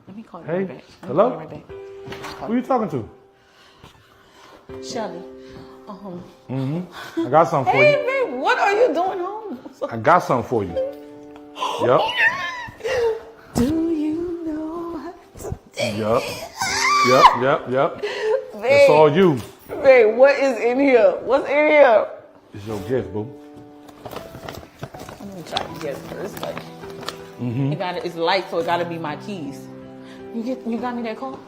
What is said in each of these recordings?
Let me call you Hey, right back. hello? Call you right back. Who are you talking to? Shelly. I got something for Hey, you. babe, what are you doing home? I got something for you. Yep. Do you know how to Yep. Yep. It's Babe, all you. babe, what is in here? What's in here? It's your gift, boo. I'm gonna try to guess first. Like, it's light, so it gotta be my keys. You got me that car?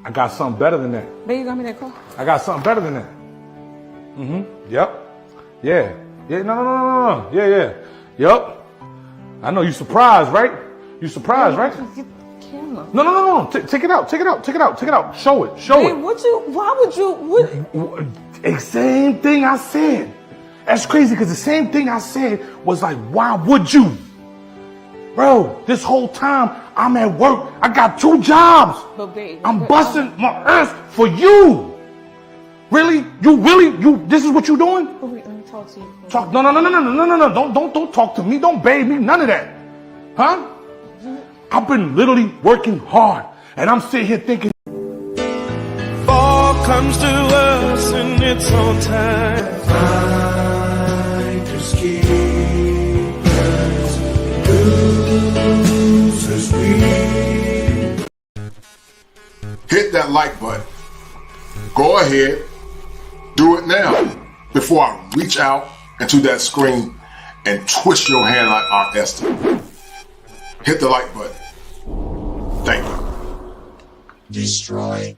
I got something better than that. Babe, you got me that car? I got something better than that. Yep. Yeah. No. Yeah. Yep. I know you surprised, right? You surprised, right? Get the camera. No. Take it out. Show it. Babe, why would you? Same thing I said. That's crazy because the same thing I said was like, why would you? Bro, this whole time I'm at work. I got 2 jobs. But babe, I'm busting my ass for you. Really? You, this is what you doing? Oh, wait, let me talk to you. Talk, no. Don't talk to me. Don't babe me. None of that. Huh? I've been literally working hard and I'm sitting here thinking. Fall comes to us in its own time. Fighters keepers, losers we. Hit that like button. Go ahead. Do it now before I reach out into that screen and twist your hand like Aunt Esther. Hit the like button. Thank you. Destroy.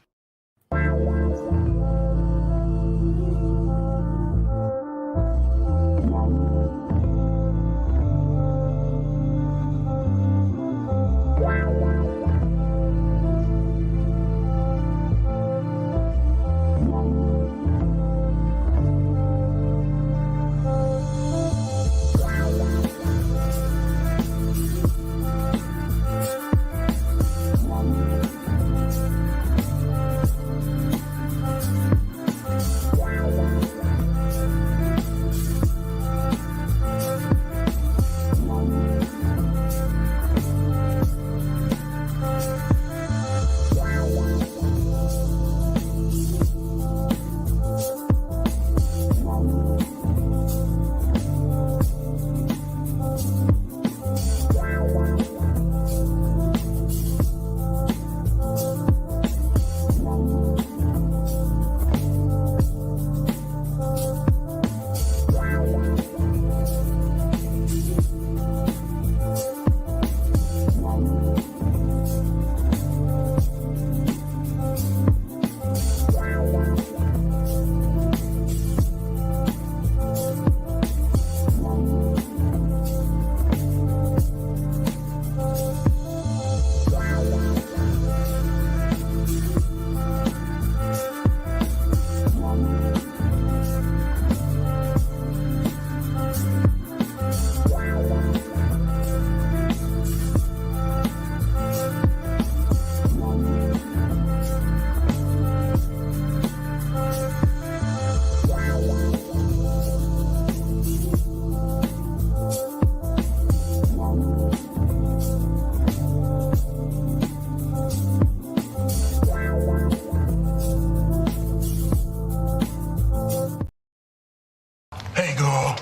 Hey, girl,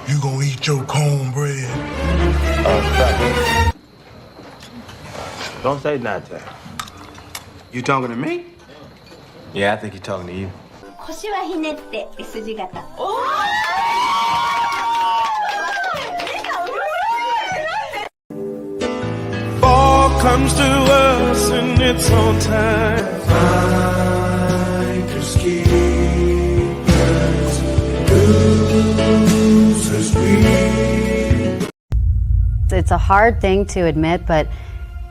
you gonna eat your cornbread? Don't say nothing. You talking to me? Yeah, I think he's talking to you. 腰はひねって S 字型。 Fall comes to us in its own time. Fighters keepers, losers we. It's a hard thing to admit, but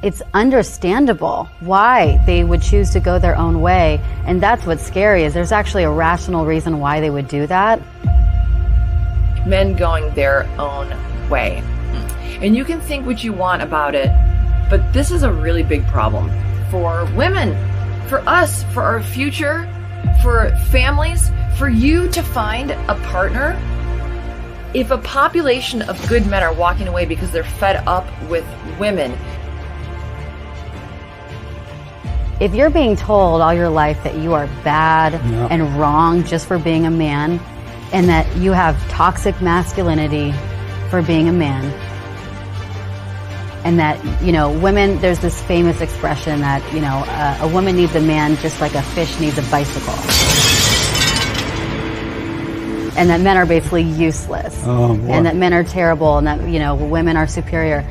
it's understandable why they would choose to go their own way. And that's what's scary, is there's actually a rational reason why they would do that. Men going their own way. And you can think what you want about it, but this is a really big problem for women, for us, for our future, for families, for you to find a partner. If a population of good men are walking away because they're fed up with women, If you're being told all your life that you are bad Yeah. and wrong just for being a man, and that you have toxic masculinity for being a man, and that, you know, women, there's this famous expression that, you know, a woman needs a man just like a fish needs a bicycle. And that men are basically useless. Oh, boy. And that men are terrible, and that, you know, women are superior.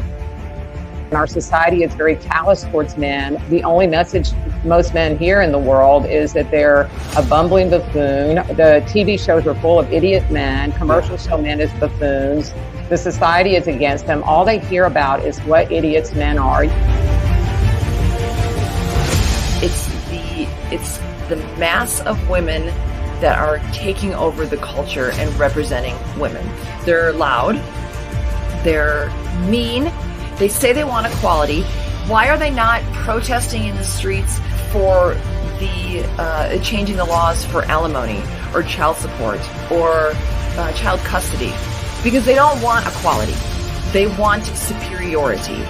Our society is very callous towards men. The only message most men hear in the world is that they're a bumbling buffoon. The TV shows are full of idiot men. Commercials show men as buffoons. The society is against them. All they hear about is what idiots men are. It's the mass of women that are taking over the culture and representing women. They're loud. They're mean. They say they want equality. Why are they not protesting in the streets for the changing the laws for alimony or child support or child custody? Because they don't want equality. They want superiority.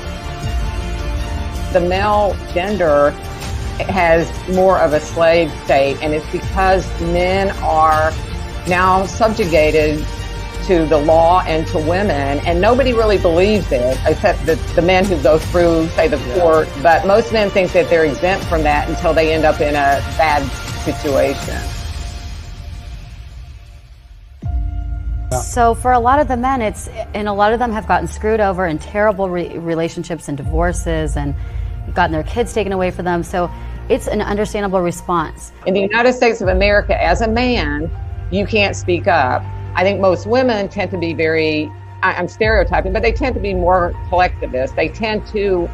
The male gender has more of a slave state, and it's because men are now subjugated to the law and to women, and nobody really believes it, except the men who go through, say, the court. But most men think that they're exempt from that until they end up in a bad situation. So for a lot of the men, and a lot of them have gotten screwed over in terrible relationships and divorces and gotten their kids taken away from them. So it's an understandable response. In the United States of America, as a man, you can't speak up. I think most women tend to be very, I'm stereotyping, but they tend to be more collectivist. They tend to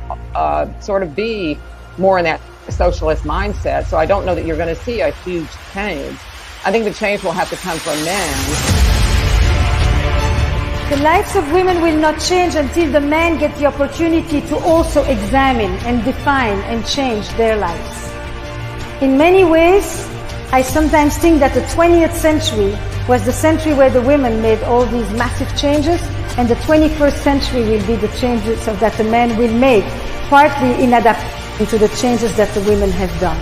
sort of be more in that socialist mindset. So I don't know that you're going to see a huge change. I think the change will have to come from men. The lives of women will not change until the men get the opportunity to also examine and define and change their lives. In many ways, I sometimes think that the 20th century was the century where the women made all these massive changes, and the 21st century will be the changes that the men will make, partly in adapting to the changes that the women have done.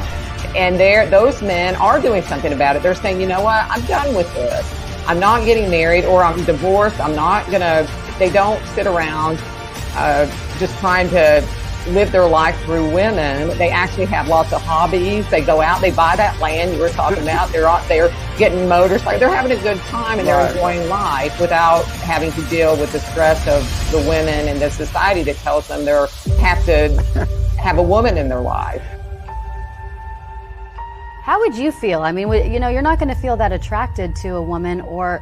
And those men are doing something about it. They're saying, you know what, I'm done with this. I'm not getting married, or I'm divorced. They don't sit around just trying to live their life through women. They actually have lots of hobbies. They go out, they buy that land you were talking about. They're out there getting motorcycles. They're having a good time, and they're enjoying life without having to deal with the stress of the women and the society that tells them they have to have a woman in their life. How would you feel? I mean, you know, you're not going to feel that attracted to a woman or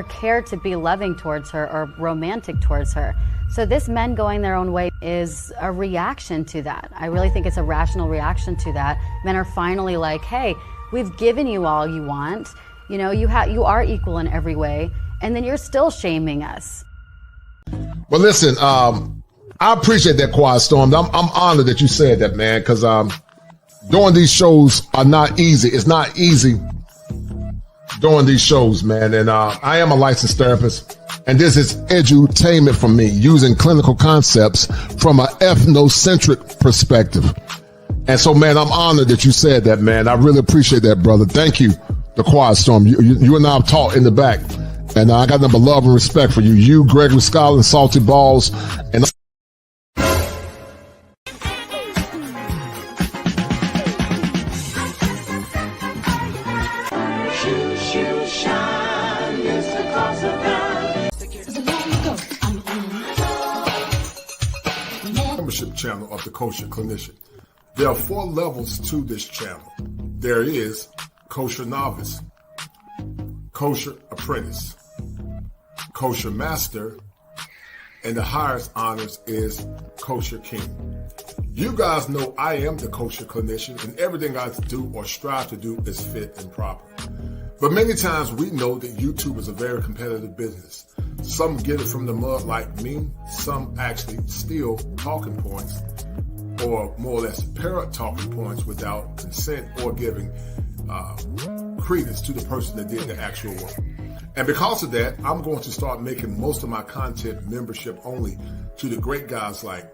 care to be loving towards her or romantic towards her. So this men going their own way is a reaction to that. I really think it's a rational reaction to that. Men are finally like, hey, we've given you all you want. You know, you are equal in every way, and then you're still shaming us. Well, listen, I appreciate that, Quiet Storm. I'm honored that you said that, man, because doing these shows are not easy. It's not easy doing these shows, man. And I am a licensed therapist, and this is edutainment for me, using clinical concepts from an ethnocentric perspective. And so, man, I'm honored that you said that, man. I really appreciate that, brother. Thank you, the Quiet Storm. You and I have talked in the back, and I got nothing but love and respect for you. You, Gregory Scotland, Salty Balls, and membership channel of the Kosher Clinician. There are 4 levels to this channel. There is Kosher Novice, Kosher Apprentice, Kosher Master, and the highest honors is Kosher King. You guys know I am the Kosher Clinician, and everything I do or strive to do is fit and proper. But many times we know that YouTube is a very competitive business. Some get it from the mud like me. Some actually steal talking points, or more or less parrot talking points without consent or giving credence to the person that did the actual work. And because of that, I'm going to start making most of my content membership only to the great guys like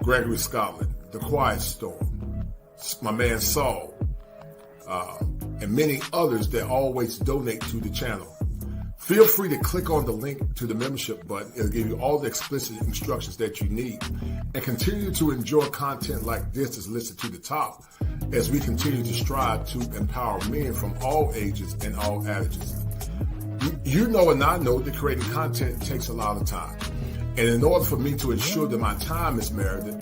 Gregory Scotland, The Quiet Storm, my man Saul, and many others that always donate to the channel. Feel free to click on the link to the membership button. It'll give you all the explicit instructions that you need. And continue to enjoy content like this as listed to the top as we continue to strive to empower men from all ages and all ages. You know and I know that creating content takes a lot of time. And in order for me to ensure that my time is merited,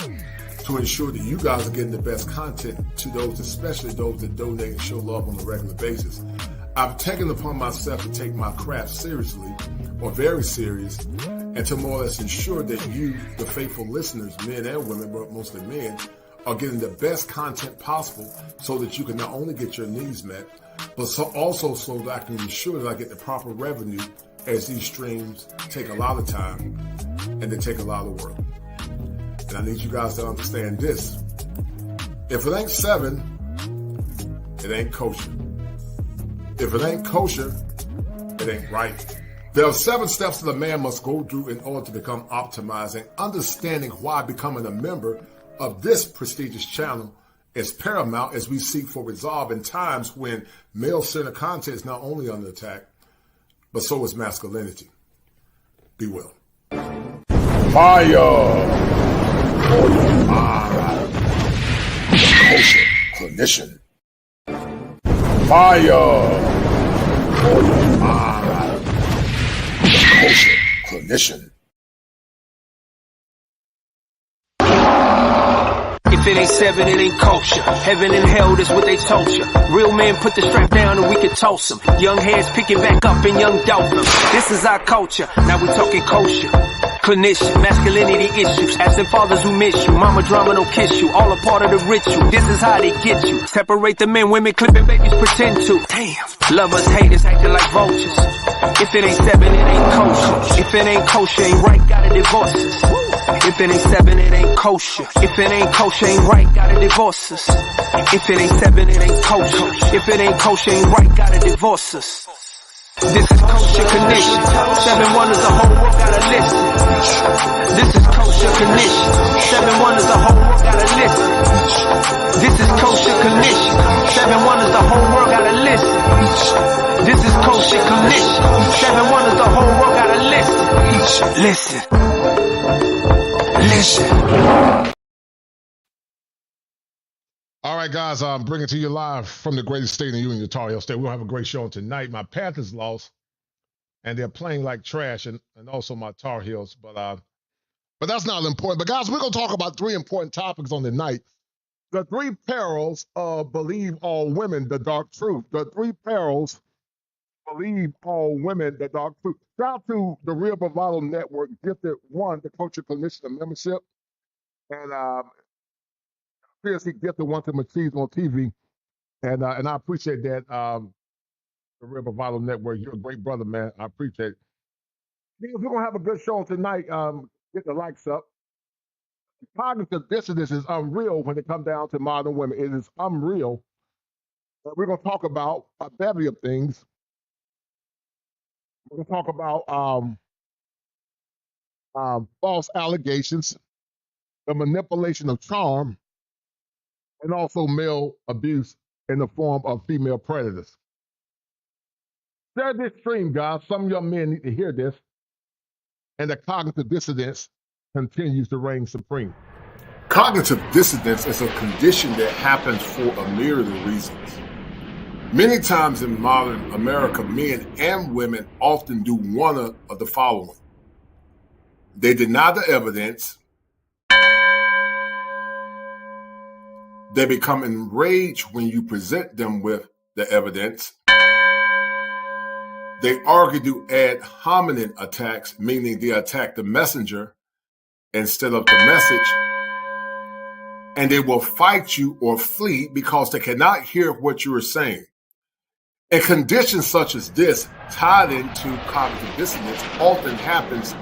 to ensure that you guys are getting the best content to those, especially those that donate and show love on a regular basis, I've taken upon myself to take my craft seriously, or very serious, and to more or less ensure that you, the faithful listeners, men and women, but mostly men, are getting the best content possible so that you can not only get your needs met, but also so that I can ensure that I get the proper revenue, as these streams take a lot of time and they take a lot of work. And I need you guys to understand this. If it ain't 7, it ain't kosher. If it ain't kosher, it ain't right. There are 7 steps that a man must go through in order to become optimized, and understanding why becoming a member of this prestigious channel is paramount as we seek for resolve in times when male-centered content is not only under attack, but so is masculinity. Be well. Fire for your mind. Kosher clinician. Fire for your mind. Kosher clinician. If it ain't 7, it ain't kosher. Heaven and hell, that's what they told you. Real men put the strap down and we can toss them. Young heads picking back up in young dolphins. This is our culture. Now we talking kosher. Clinician, masculinity issues. Absent fathers who miss you. Mama drama don't kiss you. All a part of the ritual. This is how they get you. Separate the men, women clipping babies pretend to. Damn. Lovers, haters acting like vultures. If it ain't 7, it ain't kosher. If it ain't kosher, ain't right, gotta divorce us. If it ain't 7, it ain't kosher. If it ain't kosher, ain't right, gotta divorce us. If it ain't 7, it ain't kosher. If it ain't kosher, ain't right, gotta divorce us. This is kosher condition. 7 wonders, the whole world gotta listen. This is kosher condition. 7 wonders, the whole world gotta listen. This is kosher condition. 7 wonders, the whole world gotta listen. This is kosher condition. 7 wonders, the whole world gotta listen. Listen. Listen. All right, guys, I'm bringing to you live from the greatest state in the Union, the Tar Heel State. We'll have a great show tonight. My Panthers lost, and they're playing like trash, and also my Tar Heels. But that's not important. But, guys, we're going to talk about 3 important topics on the night. The 3 perils of believe all women, the dark truth. The 3 perils believe all women, the dark truth. Shout out to the Real Bravado Network, gifted the Culture Clinician membership. And seriously gifted one to Macheese on TV. And I appreciate that. The Real Bravado Network, you're a great brother, man. I appreciate it. We're going to have a good show tonight. Get the likes up. Cognitive dissonance is unreal when it comes down to modern women. It is unreal. We're going to talk about a bevy of things. We're going to talk about false allegations, the manipulation of charm, and also male abuse in the form of female predators. Share this stream, guys. Some young men need to hear this. And the cognitive dissonance continues to reign supreme. Cognitive dissonance is a condition that happens for a myriad of reasons. Many times in modern America, men and women often do one of the following. They deny the evidence. They become enraged when you present them with the evidence. They argue to ad hominem attacks, meaning they attack the messenger instead of the message. And they will fight you or flee because they cannot hear what you are saying. And conditions such as this, tied into cognitive dissonance, often happens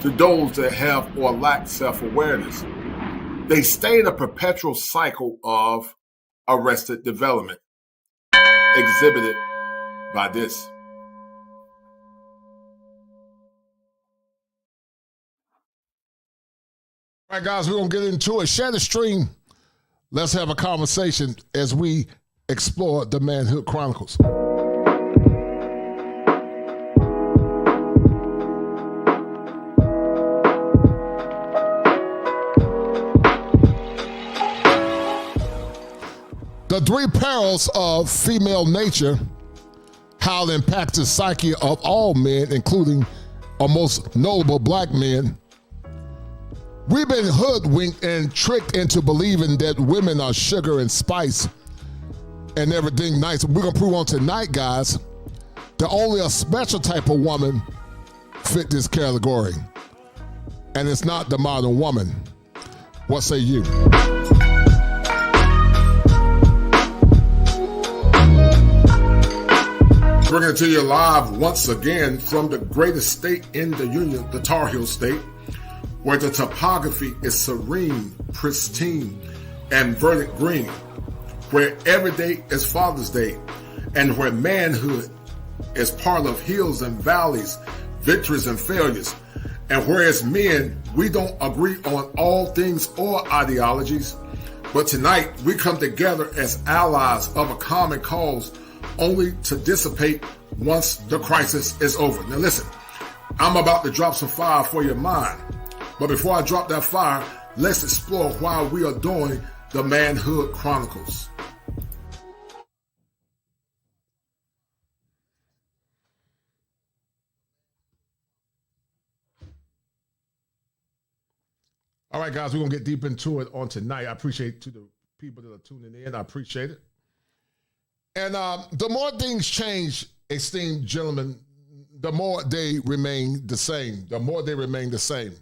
to those that have or lack self-awareness. They stay in a perpetual cycle of arrested development, exhibited by this. All right, guys, we're going to get into it. Share the stream. Let's have a conversation as we explore the Manhood Chronicles. The three perils of female nature, how it impacts the psyche of all men, including our most notable black men. We've been hoodwinked and tricked into believing that women are sugar and spice and everything nice. We're gonna prove on tonight, guys, that only a special type of woman fit this category. And it's not the modern woman. What say you? Bringing it to you live once again from the greatest state in the Union, the Tar Heel State, where the topography is serene, pristine, and verdant green, where every day is Father's Day, and where manhood is part of hills and valleys, victories and failures, and whereas men, we don't agree on all things or ideologies, but tonight we come together as allies of a common cause, only to dissipate once the crisis is over. Now listen, I'm about to drop some fire for your mind. But before I drop that fire, let's explore why we are doing the Manhood Chronicles. All right, guys, we're going to get deep into it on tonight. I appreciate to the people that are tuning in. I appreciate it. And the more things change, esteemed gentlemen, the more they remain the same. The more they remain the same.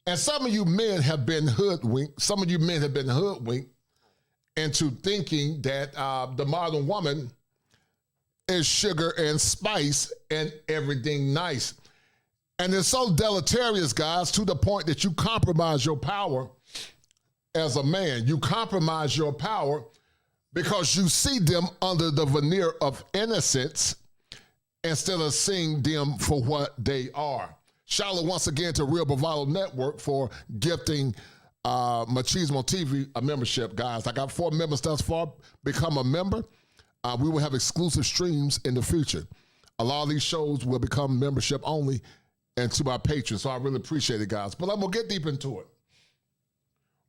And some of you men have been hoodwinked. Some of you men have been hoodwinked into thinking that the modern woman is sugar and spice and everything nice. And it's so deleterious, guys, to the point that you compromise your power as a man. You compromise your power because you see them under the veneer of innocence instead of seeing them for what they are. Shout out once again to Real Bravado Network for gifting Machismo TV a membership, guys. I got 4 members thus far. Become a member. We will have exclusive streams in the future. A lot of these shows will become membership only and to my patrons, so I really appreciate it, guys. But I'm going to get deep into it.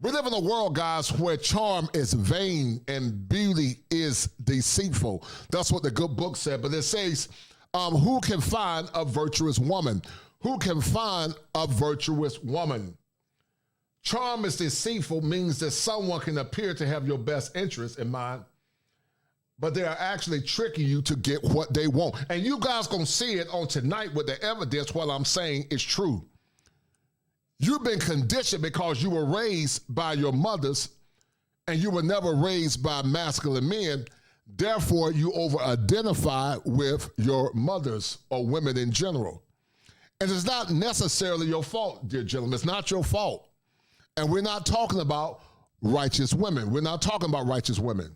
We live in a world, guys, where charm is vain and beauty is deceitful. That's what the good book said. But it says, who can find a virtuous woman? Who can find a virtuous woman? Charm is deceitful means that someone can appear to have your best interest in mind, but they are actually tricking you to get what they want. And you guys gonna see it on tonight with the evidence what I'm saying is true. You've been conditioned because you were raised by your mothers and you were never raised by masculine men. Therefore, you over-identify with your mothers or women in general. And it's not necessarily your fault, dear gentlemen. It's not your fault. And we're not talking about righteous women. We're not talking about righteous women.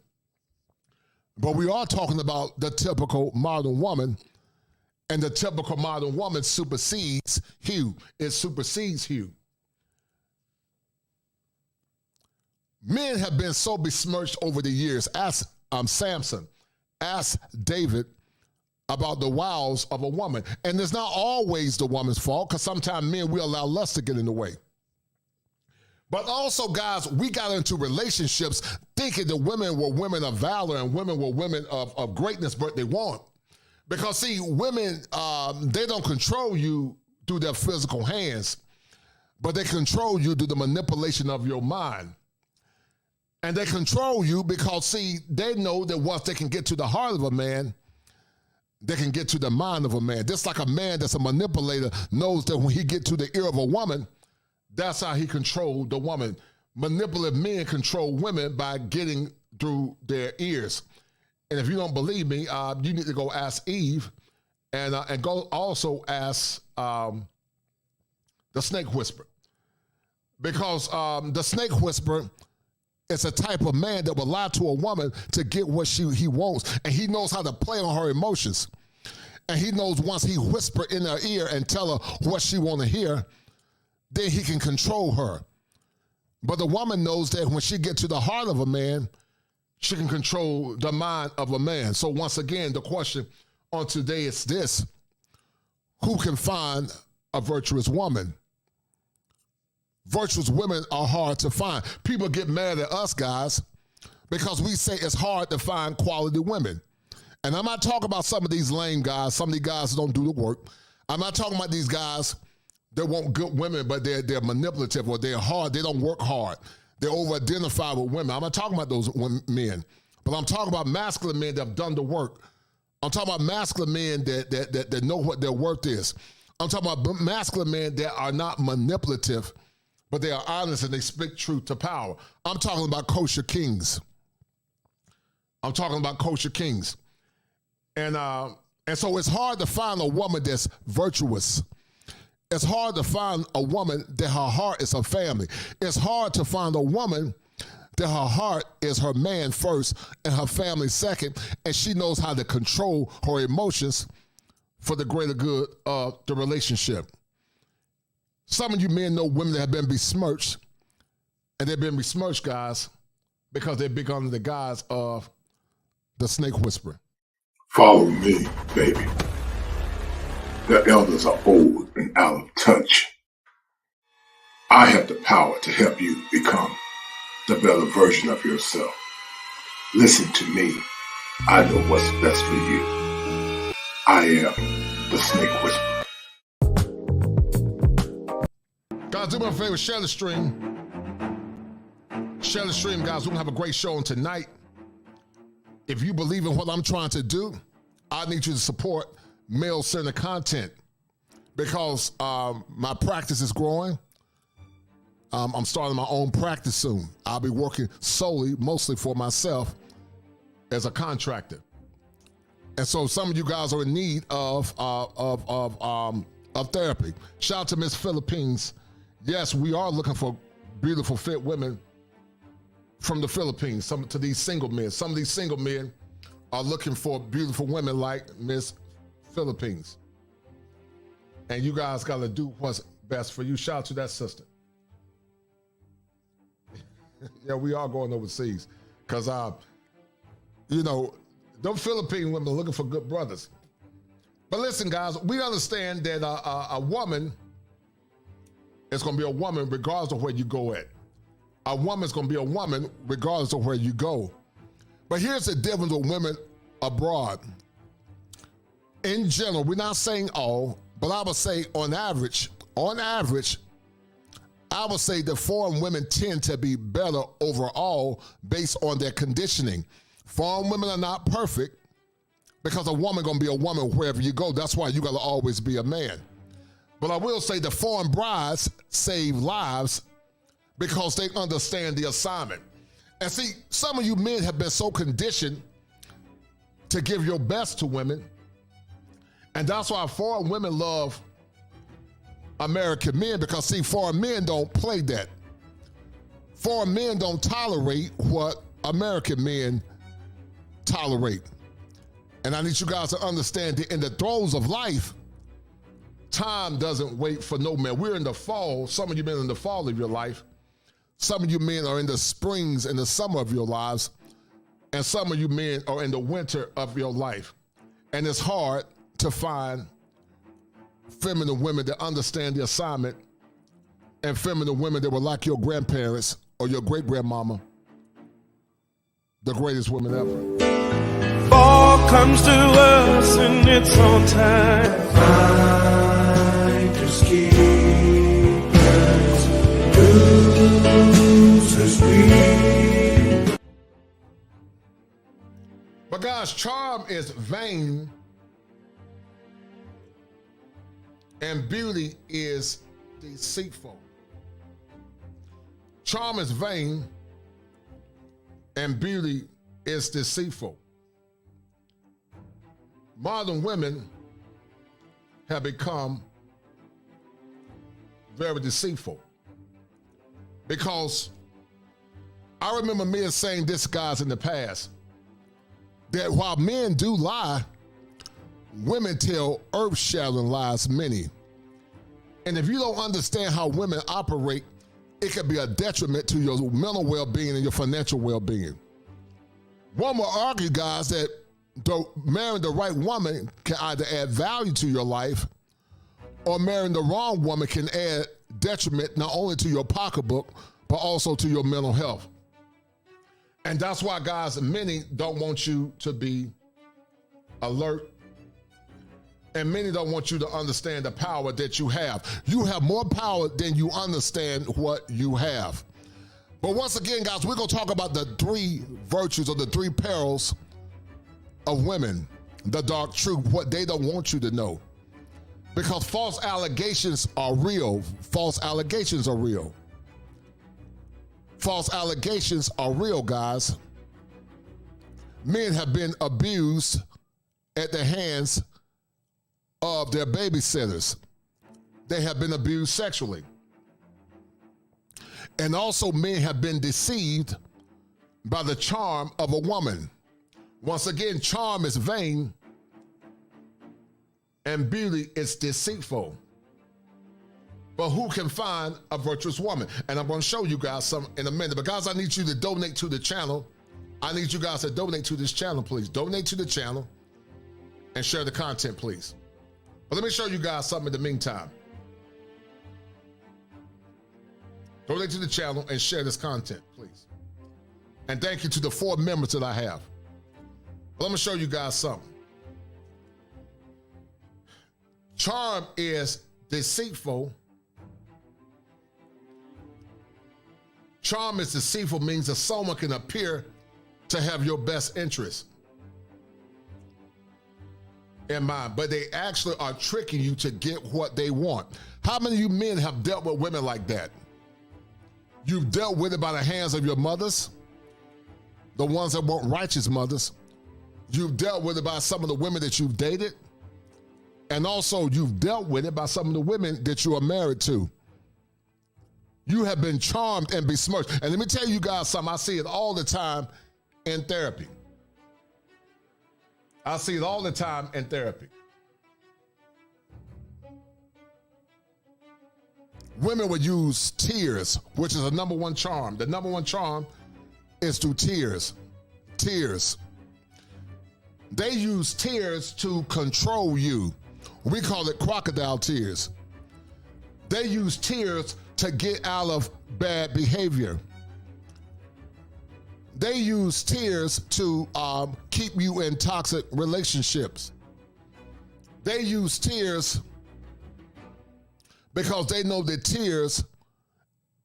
But we are talking about the typical modern woman, and the typical modern woman supersedes Hugh. It supersedes Hugh. Men have been so besmirched over the years. Ask Samson, ask David about the wiles of a woman. And it's not always the woman's fault, because sometimes men, we allow lust to get in the way. But also, guys, we got into relationships thinking that women were women of valor and women were women of greatness, but they weren't. Because, see, women, they don't control you through their physical hands, but they control you through the manipulation of your mind. And they control you because, see, they know that once they can get to the heart of a man, they can get to the mind of a man. Just like a man that's a manipulator knows that when he gets to the ear of a woman, that's how he controlled the woman. Manipulative men control women by getting through their ears. And if you don't believe me, you need to go ask Eve and go also ask the snake whisperer. Because the snake whisperer is a type of man that will lie to a woman to get what he wants. And he knows how to play on her emotions. And he knows once he whisper in her ear and tell her what she want to hear, then he can control her. But the woman knows that when she gets to the heart of a man, she can control the mind of a man. So once again, the question on today is this: who can find a virtuous woman? Virtuous women are hard to find. People get mad at us, guys, because we say it's hard to find quality women. And I'm not talking about some of these lame guys, some of these guys who don't do the work. I'm not talking about these guys that want good women, but they're manipulative or they're hard. They don't work hard. They over-identify with women. I'm not talking about those men, but I'm talking about masculine men that have done the work. I'm talking about masculine men that know what their worth is. I'm talking about masculine men that are not manipulative, but they are honest and they speak truth to power. I'm talking about kosher kings. I'm talking about kosher kings. And so it's hard to find a woman that's virtuous. It's hard to find a woman that her heart is her family. It's hard to find a woman that her heart is her man first and her family second, and she knows how to control her emotions for the greater good of the relationship. Some of you men know women that have been besmirched, and they've been besmirched, guys, because they're big under the guise of the snake whisperer. Follow me, baby. The elders are old and out of touch. I have the power to help you become the better version of yourself. Listen to me. I know what's best for you. I am the snake whisperer. Guys, do me a favor, share the stream. Share the stream, guys. We're going to have a great show on tonight. If you believe in what I'm trying to do, I need you to support male-centered content because my practice is growing. I'm starting my own practice soon. I'll be working mostly for myself as a contractor. And so some of you guys are in need of therapy. Shout out to Miss Philippines. Yes, we are looking for beautiful, fit women from the Philippines. Some of these single men are looking for beautiful women like Miss Philippines. And you guys got to do what's best for you. Shout out to that sister. Yeah, we are going overseas because, them Philippine women are looking for good brothers. But listen, guys, we understand that a woman is going to be a woman regardless of where you go at. A woman's going to be a woman regardless of where you go. But here's the difference with women abroad. In general, we're not saying all, but I would say on average, I would say that foreign women tend to be better overall based on their conditioning. Foreign women are not perfect because a woman gonna be a woman wherever you go. That's why you gotta always be a man. But I will say the foreign brides save lives because they understand the assignment. And see, some of you men have been so conditioned to give your best to women, and that's why foreign women love American men, because see, foreign men don't play that. Foreign men don't tolerate what American men tolerate. And I need you guys to understand that in the throes of life, time doesn't wait for no man. We're in the fall. Some of you men are in the fall of your life. Some of you men are in the springs and the summer of your lives. And some of you men are in the winter of your life. And it's hard to find feminine women that understand the assignment and feminine women that were like your grandparents or your great-grandmama, the greatest women ever. Fall comes to us in its own time. Finders keepers, losers we. But guys, charm is vain and beauty is deceitful. Charm is vain and beauty is deceitful. Modern women have become very deceitful because I remember men saying this, guys, in the past, that while men do lie, women tell earth-shattering lies many. And if you don't understand how women operate, it could be a detriment to your mental well-being and your financial well-being. One will argue, guys, that marrying the right woman can either add value to your life, or marrying the wrong woman can add detriment not only to your pocketbook, but also to your mental health. And that's why, guys, many don't want you to be alert, and many don't want you to understand the power that you have. You have more power than you understand what you have. But once again, guys, we're going to talk about the 3 virtues or the 3 perils of women, the dark truth, what they don't want you to know. Because false allegations are real. False allegations are real. False allegations are real, guys. Men have been abused at the hands of their babysitters. They have been abused sexually. And also men have been deceived by the charm of a woman. Once again, charm is vain and beauty is deceitful. But who can find a virtuous woman? And I'm going to show you guys some in a minute. But guys, I need you to donate to the channel. I need you guys to donate to this channel, please. Donate to the channel and share the content, please. But let me show you guys something in the meantime. Donate to the channel and share this content, please. And thank you to the 4 members that I have. But let me show you guys something. Charm is deceitful. Charm is deceitful means that someone can appear to have your best interest in mind, but they actually are tricking you to get what they want. How many of you men have dealt with women like that? You've dealt with it by the hands of your mothers, the ones that weren't righteous mothers. You've dealt with it by some of the women that you've dated. And also you've dealt with it by some of the women that you are married to. You have been charmed and besmirched. And let me tell you guys something, I see it all the time in therapy. I see it all the time in therapy. Women would use tears, which is the number 1 charm. The number 1 charm is through tears. Tears. They use tears to control you. We call it crocodile tears. They use tears to get out of bad behavior. They use tears to keep you in toxic relationships. They use tears because they know that tears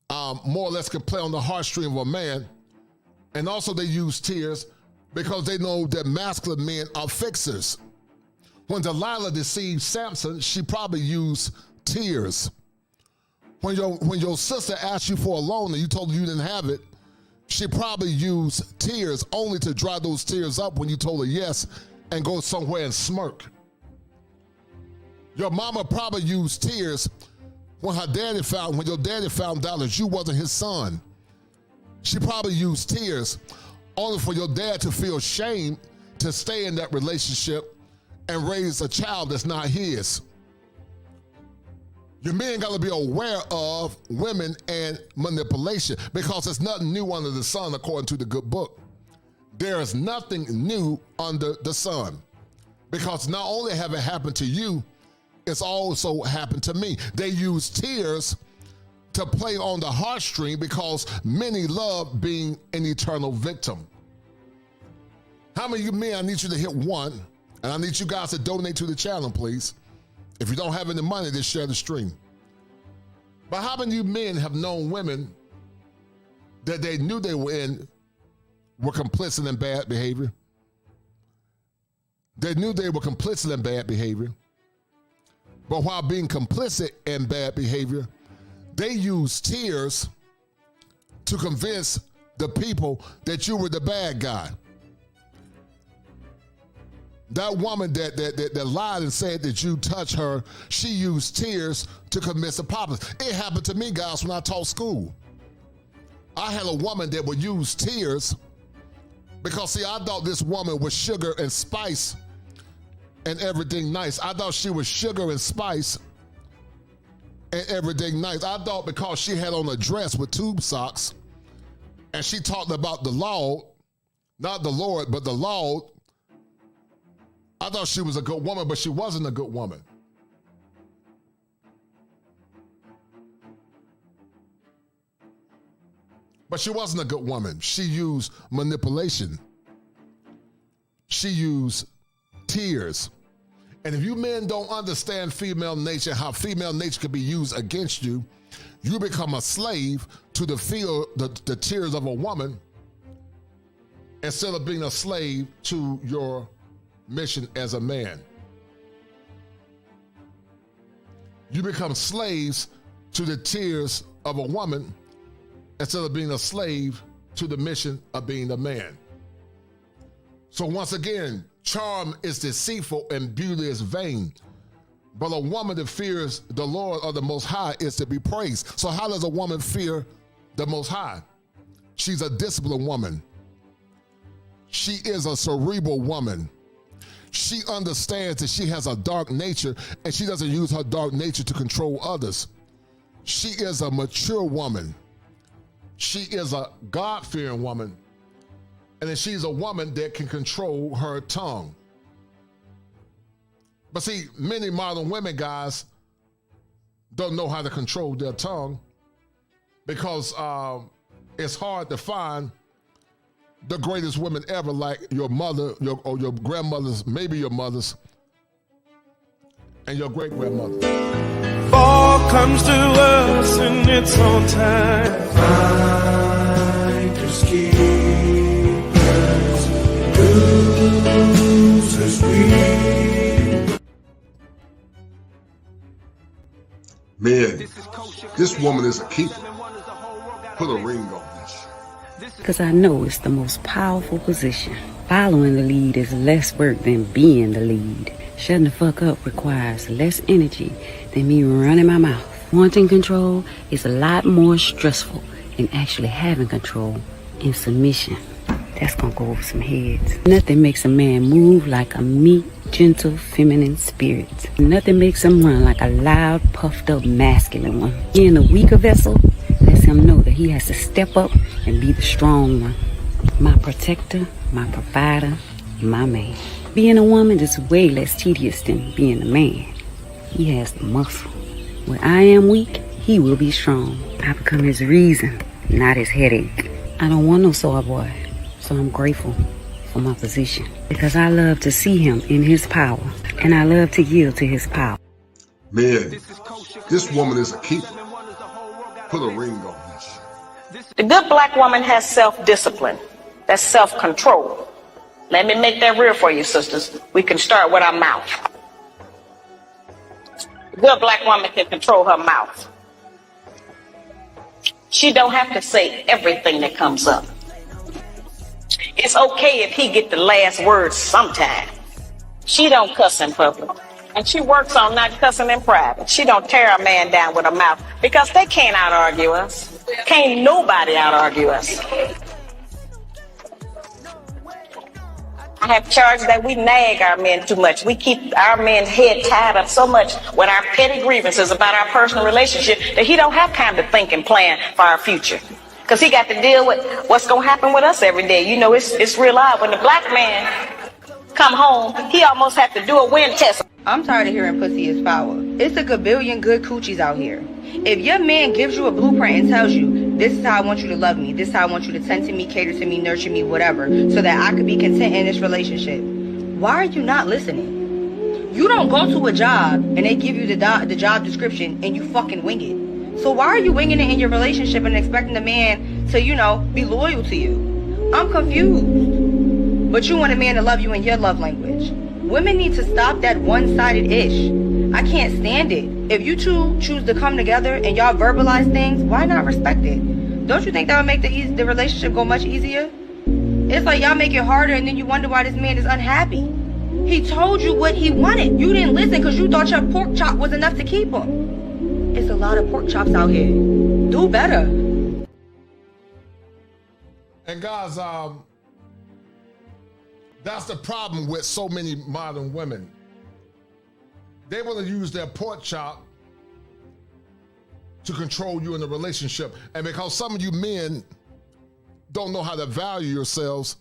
more or less can play on the heartstring of a man. And also they use tears because they know that masculine men are fixers. When Delilah deceived Samson, she probably used tears. When your sister asked you for a loan and you told her you didn't have it, she probably used tears only to dry those tears up when you told her yes and go somewhere and smirk. Your mama probably used tears when your daddy found out that you wasn't his son. She probably used tears only for your dad to feel shame to stay in that relationship and raise a child that's not his. Your men got to be aware of women and manipulation because there's nothing new under the sun according to the good book. There is nothing new under the sun because not only have it happened to you, it's also happened to me. They use tears to play on the heartstring because many love being an eternal victim. How many of you men, I need you to hit 1, and I need you guys to donate to the channel, please. If you don't have any money, then share the stream. But how many of you men have known women that they knew they were complicit in bad behavior? They knew they were complicit in bad behavior. But while being complicit in bad behavior, they used tears to convince the people that you were the bad guy. That woman that lied and said that you touched her, she used tears to convince the populace. It happened to me, guys, when I taught school. I had a woman that would use tears because, see, I thought this woman was sugar and spice and everything nice. I thought she was sugar and spice and everyday nights. I thought because she had on a dress with tube socks and she talked about the law, not the Lord, but the law, I thought she was a good woman, but she wasn't a good woman. But she wasn't a good woman. She used manipulation. She used tears. And if you men don't understand female nature, how female nature can be used against you, you become a slave to the tears of a woman instead of being a slave to your mission as a man. You become slaves to the tears of a woman instead of being a slave to the mission of being a man. So once again, charm is deceitful and beauty is vain. But a woman that fears the Lord or the Most High is to be praised. So how does a woman fear the Most High? She's a disciplined woman. She is a cerebral woman. She understands that she has a dark nature and she doesn't use her dark nature to control others. She is a mature woman. She is a God-fearing woman. And then she's a woman that can control her tongue. But see, many modern women, guys, don't know how to control their tongue because it's hard to find the greatest women ever, like your mother, or your grandmothers, maybe your mothers, and your great-grandmother. Fall comes to us in its own time. Finders keepers, losers we. Men, this woman is a keeper. Put a ring on this. Because I know it's the most powerful position. Following the lead is less work than being the lead. Shutting the fuck up requires less energy than me running my mouth. Wanting control is a lot more stressful than actually having control and submission. That's gonna go over some heads. Nothing makes a man move like a meek, gentle, feminine spirit. Nothing makes him run like a loud, puffed up, masculine one. Being a weaker vessel lets him know that he has to step up and be the strong one. My protector, my provider, my man. Being a woman is way less tedious than being a man. He has the muscle. Where I am weak, he will be strong. I become his reason, not his headache. I don't want no sore boy, so I'm grateful for my position. Because I love to see him in his power, and I love to yield to his power. Men, this woman is a keeper. Put a ring on this. The good black woman has self-discipline. That's self-control. Let me make that real for you, sisters. We can start with our mouth. The good black woman can control her mouth. She don't have to say everything that comes up. It's okay if he get the last word sometime. She don't cuss in public. And she works on not cussing in private. She don't tear a man down with her mouth because they can't out-argue us. Can't nobody out-argue us. I have charged that we nag our men too much. We keep our men's head tied up so much with our petty grievances about our personal relationship that he don't have time to think and plan for our future. Because he got to deal with what's going to happen with us every day. You know, it's real odd. When the black man come home, he almost have to do a wind test. I'm tired of hearing pussy is power. It's a gabillion good coochies out here. If your man gives you a blueprint and tells you, this is how I want you to love me, this is how I want you to tend to me, cater to me, nurture me, whatever, so that I could be content in this relationship, why are you not listening? You don't go to a job and they give you the job description and you fucking wing it. So why are you winging it in your relationship and expecting the man to, you know, be loyal to you? I'm confused. But you want a man to love you in your love language. Women need to stop that one-sided ish. I can't stand it. If you two choose to come together and y'all verbalize things, why not respect it? Don't you think that would make the relationship go much easier? It's like y'all make it harder and then you wonder why this man is unhappy. He told you what he wanted. You didn't listen because you thought your pork chop was enough to keep him. It's a lot of pork chops out here. Do better. And guys, that's the problem with so many modern women. They want to use their pork chop to control you in the relationship. And because some of you men don't know how to value yourselves,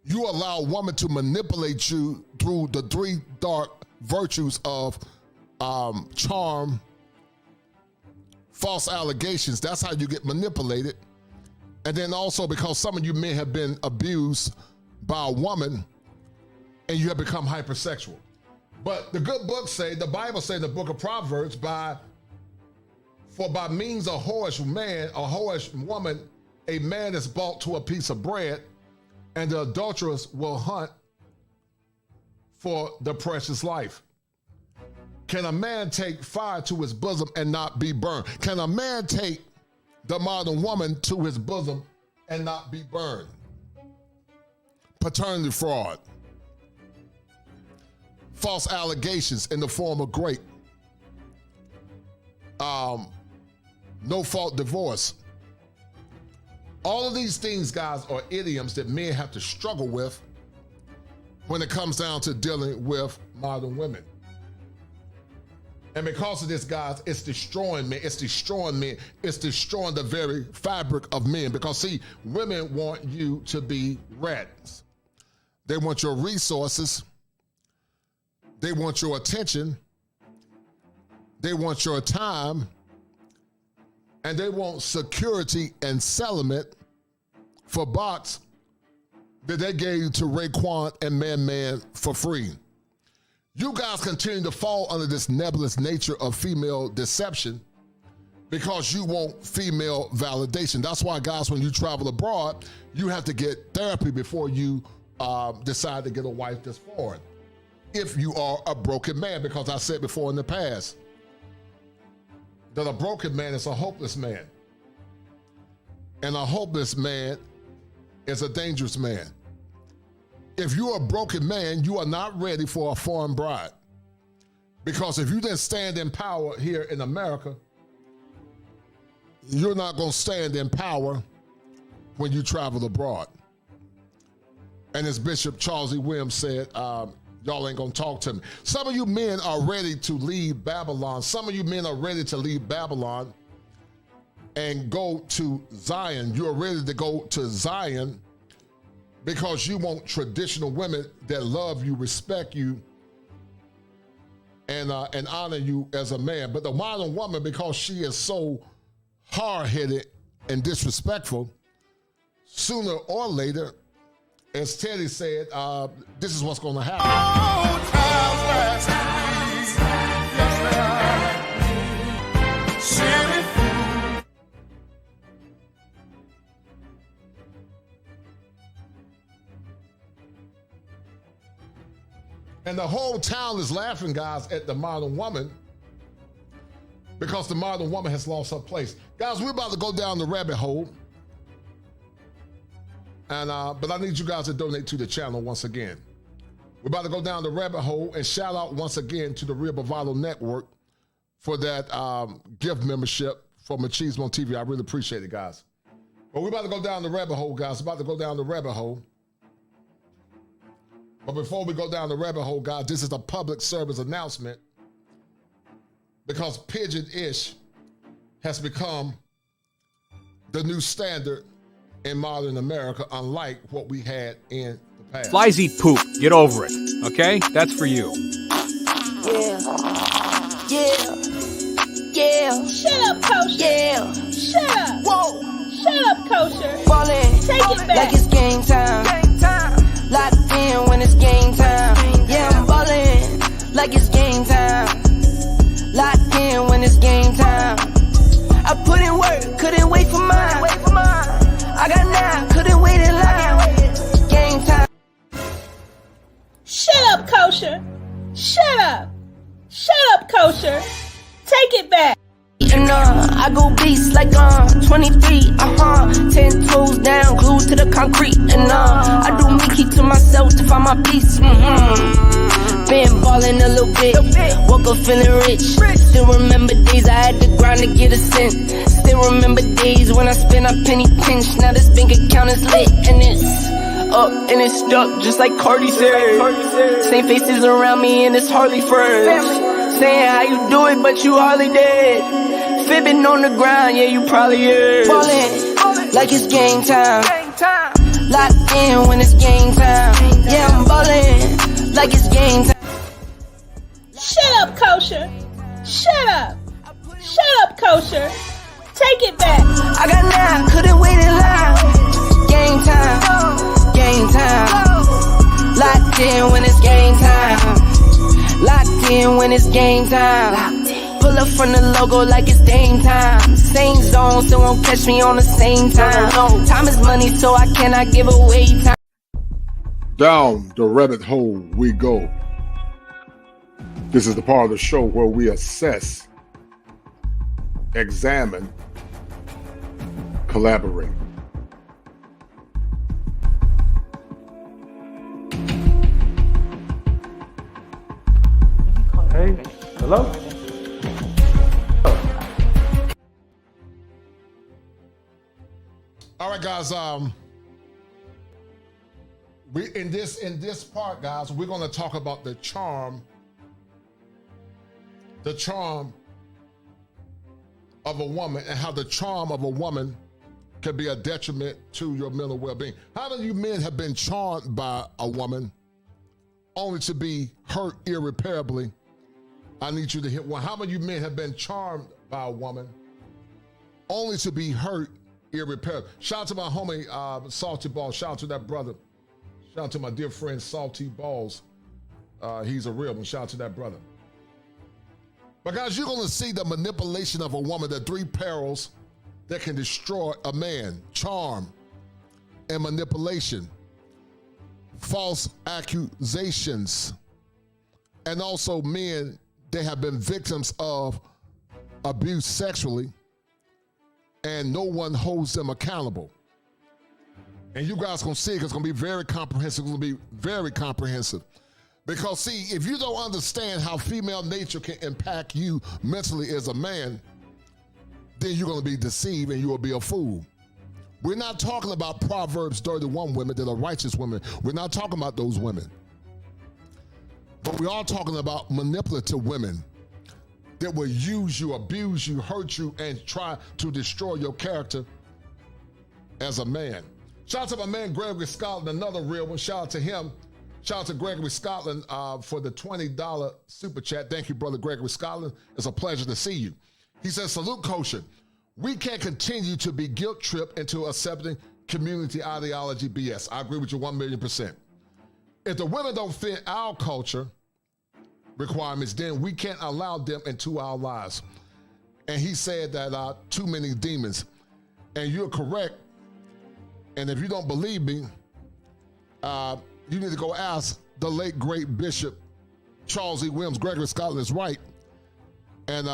you allow a woman to manipulate you through the three dark virtues of charm, false allegations. That's how you get manipulated. And then also because some of you men have been abused by a woman and you have become hypersexual. But the good books say, the Bible say in the book of Proverbs, for by means of a whorish man, a whorish woman, a man is bought to a piece of bread, and the adulteress will hunt for the precious life. Can a man take fire to his bosom and not be burned? Can a man take the modern woman to his bosom and not be burned? Paternity fraud. False allegations in the form of rape. No fault divorce. All of these things, guys, are idioms that men have to struggle with when it comes down to dealing with modern women. And because of this, guys, it's destroying men. It's destroying men. It's destroying the very fabric of men. Because, see, women want you to be rats. They want your resources. They want your attention. They want your time. And they want security and settlement for box that they gave to Raekwon and Man for free. You guys continue to fall under this nebulous nature of female deception because you want female validation. That's why, guys, when you travel abroad, you have to get therapy before you decide to get a wife that's foreign. If you are a broken man, because I said before in the past that a broken man is a hopeless man. And a hopeless man is a dangerous man. If you're a broken man, you are not ready for a foreign bride. Because if you didn't stand in power here in America, you're not going to stand in power when you travel abroad. And as Bishop Charles E. Williams said, y'all ain't going to talk to me. Some of you men are ready to leave Babylon. Some of you men are ready to leave Babylon and go to Zion. You're ready to go to Zion because you want traditional women that love you, respect you, and honor you as a man. But the modern woman, because she is so hard-headed and disrespectful, sooner or later, as Teddy said, this is what's going to happen. And the whole town is laughing, guys, at the modern woman because the modern woman has lost her place. Guys, we're about to go down the rabbit hole. And but I need you guys to donate to the channel once again. We're about to go down the rabbit hole and shout out once again to the Real Bravado Network for that gift membership for Machismo TV. I really appreciate it, guys. But we're about to go down the rabbit hole, guys. About to go down the rabbit hole. But before we go down the rabbit hole, guys, this is a public service announcement because pigeon-ish has become the new standard in modern America, unlike what we had in the past. Flies eat poop. Get over it. Okay? That's for you. Yeah. Shut up, Kosher. Yeah. Shut up. Whoa. Shut up, Kosher. Ballin'. Take it back. Like it's game time. Locked in when it's game time. Yeah, I'm ballin'. Like it's game time. Locked in when it's game time. I put in work, couldn't wait for mine. I got 9, couldn't wait in line. Game time. Shut up, Kosher. Shut up. Shut up, Kosher. Take it back. And I go beast like 20 feet, 10 toes down, glued to the concrete. And I do me, keep to myself to find my peace. Been ballin' a little bit, woke up feeling rich. Still remember days I had to grind to get a cent. Still remember days when I spent a penny pinch. Now this bank account is lit and it's up and it's stuck just like Cardi said. Same faces around me and it's hardly first. Saying how you do it but you hardly did. fibbing on the ground, yeah, you probably heard. Ballin' like it's game time. Locked in when it's game time. Yeah, I'm ballin' like it's game time. Shut up, Kosher. Shut up. Shut up, Kosher. Take it back. I got 9, couldn't wait in line. Game time, game time. Locked in when it's game time. Locked in when it's game time. Pull up from the logo like it's Dame time. Same zone, so won't catch me on the same time. No, time is money, so I cannot give away time. Down the rabbit hole we go. This is the part of the show where we assess, examine, collaborate. Hey, hello? All right, guys. We in this part, guys, we're going to talk about the charm of a woman and how the charm of a woman can be a detriment to your mental well-being. How many of you men have been charmed by a woman only to be hurt irreparably? I need you to hit one. How many of you men have been charmed by a woman only to be hurt irreparably? Shout out to my homie, Salty Balls. Shout out to that brother. Shout out to my dear friend, Salty Balls. He's a real one. Shout out to that brother. But guys, you're going to see the manipulation of a woman, the 3 perils that can destroy a man: charm and manipulation, false accusations, and also men, they have been victims of abuse sexually and no one holds them accountable. And you guys gonna see it, 'cause it's gonna be very comprehensive. It's gonna be very comprehensive. Because see, if you don't understand how female nature can impact you mentally as a man, then you're gonna be deceived and you will be a fool. We're not talking about Proverbs 31 women that are righteous women. We're not talking about those women. But we are talking about manipulative women that will use you, abuse you, hurt you, and try to destroy your character as a man. Shout out to my man, Gregory Scotland, another real one. Shout out to him. Shout out to Gregory Scotland for the $20 super chat. Thank you, brother Gregory Scotland. It's a pleasure to see you. He says, salute, Kosher. We can't continue to be guilt-tripped into accepting community ideology BS. I agree with you 1,000,000%. If the women don't fit our culture requirements, then we can't allow them into our lives. And he said that too many demons. And you're correct. And if you don't believe me, you need to go ask the late, great Bishop Charles E. Williams. Gregory Scotland is right. And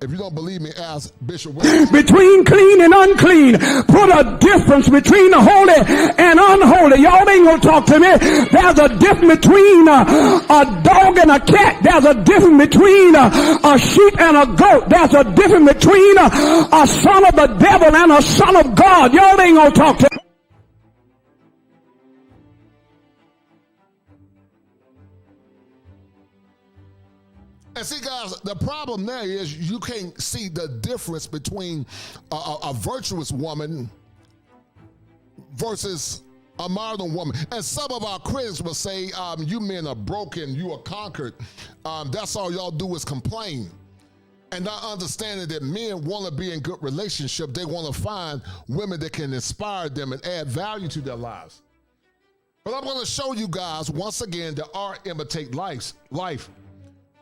if you don't believe me, ask Bishop Williams. Between clean and unclean, put a difference between the holy and unholy. Y'all ain't gonna talk to me. There's a difference between a dog and a cat. There's a difference between a sheep and a goat. There's a difference between a son of the devil and a son of God. Y'all ain't gonna talk to me. And see, guys, the problem there is you can't see the difference between a virtuous woman versus a modern woman. And some of our critics will say, you men are broken, you are conquered. That's all y'all do is complain. And not understanding that men want to be in good relationship. They want to find women that can inspire them and add value to their lives. But I'm going to show you guys, once again, the art imitate life.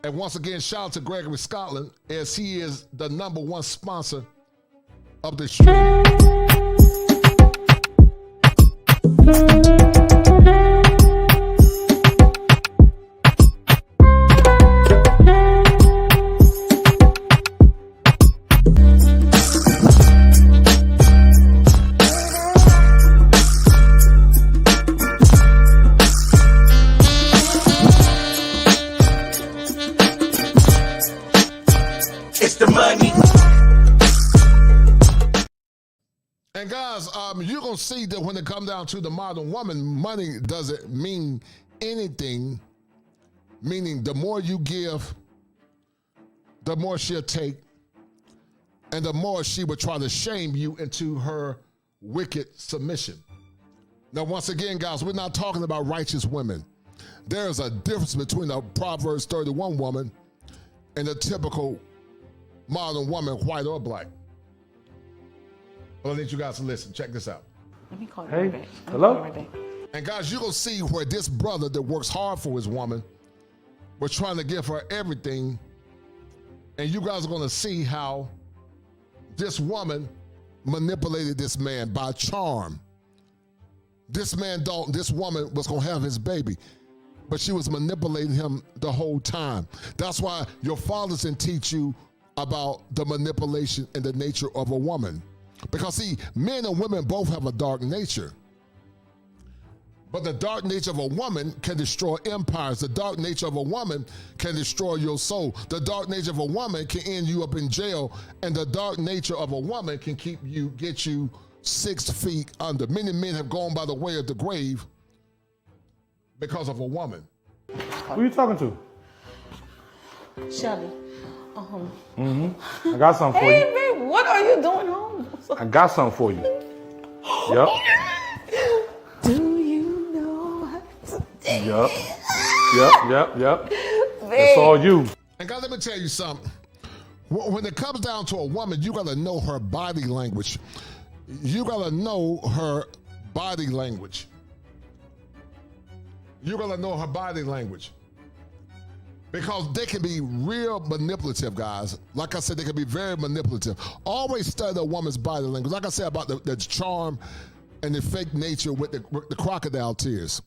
And once again, shout out to Gregory Scotland, as he is the #1 sponsor of the show. And guys, you're going to see that when it comes down to the modern woman, money doesn't mean anything, meaning the more you give, the more she'll take. and the more she would try to shame you into her wicked submission. Now, once again, guys, we're not talking about righteous women. There's a difference between a Proverbs 31 woman and a typical modern woman, white or black. Well, I need you guys to listen. Check this out. Let me call you Hey, right back. hello? And guys, you're going to see where this brother that works hard for his woman was trying to give her everything. And you guys are going to see how this woman manipulated this man by charm. This woman was going to have his baby, but she was manipulating him the whole time. That's why your fathers didn't teach you about the manipulation and the nature of a woman. Because see, men and women both have a dark nature. But the dark nature of a woman can destroy empires. The dark nature of a woman can destroy your soul. The dark nature of a woman can end you up in jail. And the dark nature of a woman can get you 6 feet under. Many men have gone by the way of the grave because of a woman. Who are you talking to? Shelly. I got something for you. Hey, babe, what are you doing home? I got something for you. Yep. Do you know what to Yep. It's all you. And guys, let me tell you something. When it comes down to a woman, you got to know her body language. You got to know her body language. You got to know her body language. Because they can be real manipulative, guys. Like I said, they can be very manipulative. Always study a woman's body language. Like I said about the charm and the fake nature with the crocodile tears.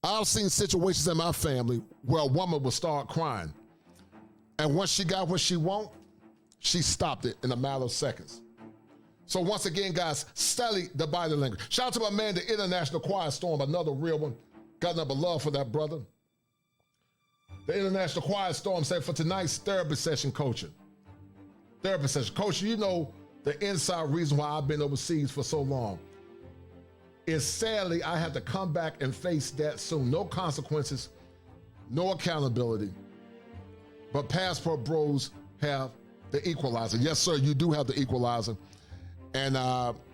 I've seen situations in my family where a woman will start crying. And once she got what she want, she stopped it in a matter of seconds. So once again, guys, study the body language. Shout out to my man, the International Quiet Storm, another real one. Got nothing but love for that brother. The International Quiet Storm said for tonight's therapy session coaching. Therapy session. Coach, you know the inside reason why I've been overseas for so long is sadly I had to come back and face that soon. No consequences, no accountability. But Passport Bros have the equalizer. Yes, sir, you do have the equalizer. And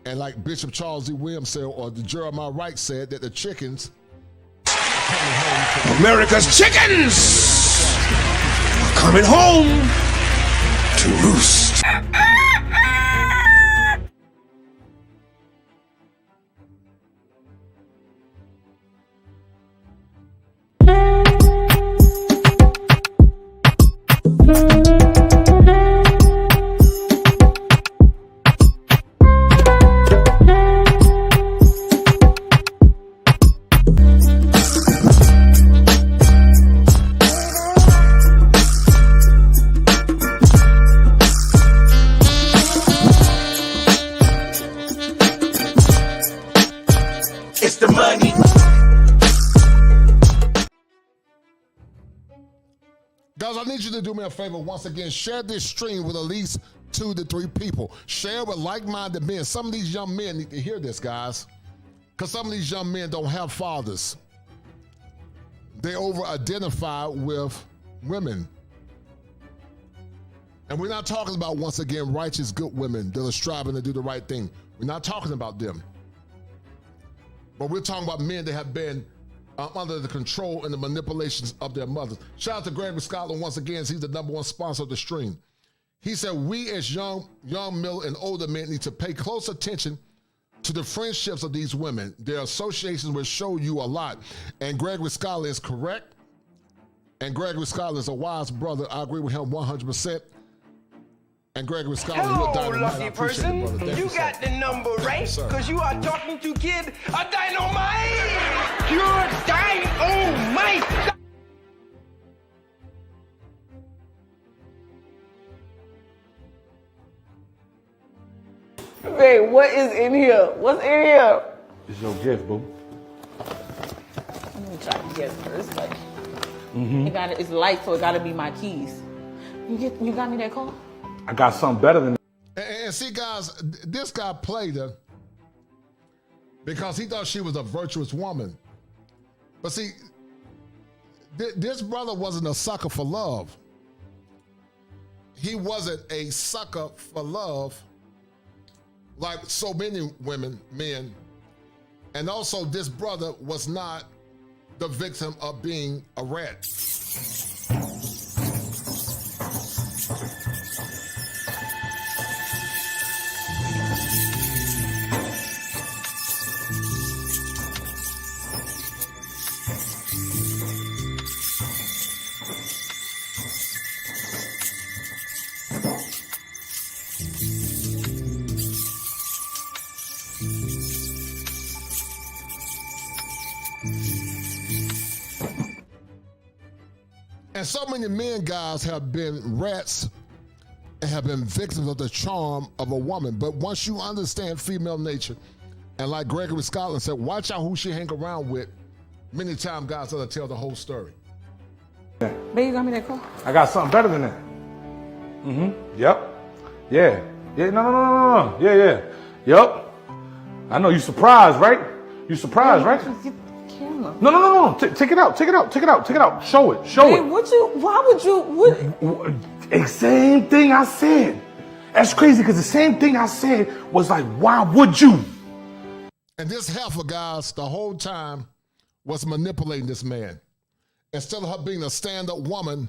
like Bishop Charles E. Williams said, or the Jeremiah Wright said, that the chickens America's chickens are coming home to roost. Guys, I need you to do me a favor once again. Share this stream with at least 2 to 3 people. Share with like-minded men. Some of these young men need to hear this, guys. Because some of these young men don't have fathers. They over-identify with women. And we're not talking about, once again, righteous, good women that are striving to do the right thing. We're not talking about them. But we're talking about men that have been under the control and the manipulations of their mothers. Shout out to Gregory Scotland once again. He's the #1 sponsor of the stream. He said, we as young, middle, and older men need to pay close attention to the friendships of these women. Their associations will show you a lot. And Gregory Scotland is correct. And Gregory Scotland is a wise brother. I agree with him 100%. And Gregory Scotland, Hello, you're dynamite. lucky person. You got the number right, because you are talking to Kid a Dynamite. You're Dynamite. Babe, what is in here? What's in here? It's your gift, boo. Let me try to guess first. Like, it's light, so it gotta be my keys. You got me that call? I got something better than that. And see, guys, this guy played her because he thought she was a virtuous woman. But see, this brother wasn't a sucker for love. he wasn't a sucker for love like so many men. And also this brother was not the victim of being a rat. And so many men, guys, have been rats and have been victims of the charm of a woman. But once you understand female nature, and like Gregory Scotland said, watch out who she hang around with. Many times, guys, that'll tell the whole story. Babe, you got me that call? I got something better than that. Mm-hmm. Yep. Yeah. Yeah. No. Yeah. Yep. I know you surprised, right? You surprised, right? Camera. No. Take it out. Show it. Babe, why would you? Same thing I said. That's crazy because the same thing I said was like, why would you? And this heifer, guys, the whole time was manipulating this man. Instead of her being a stand-up woman,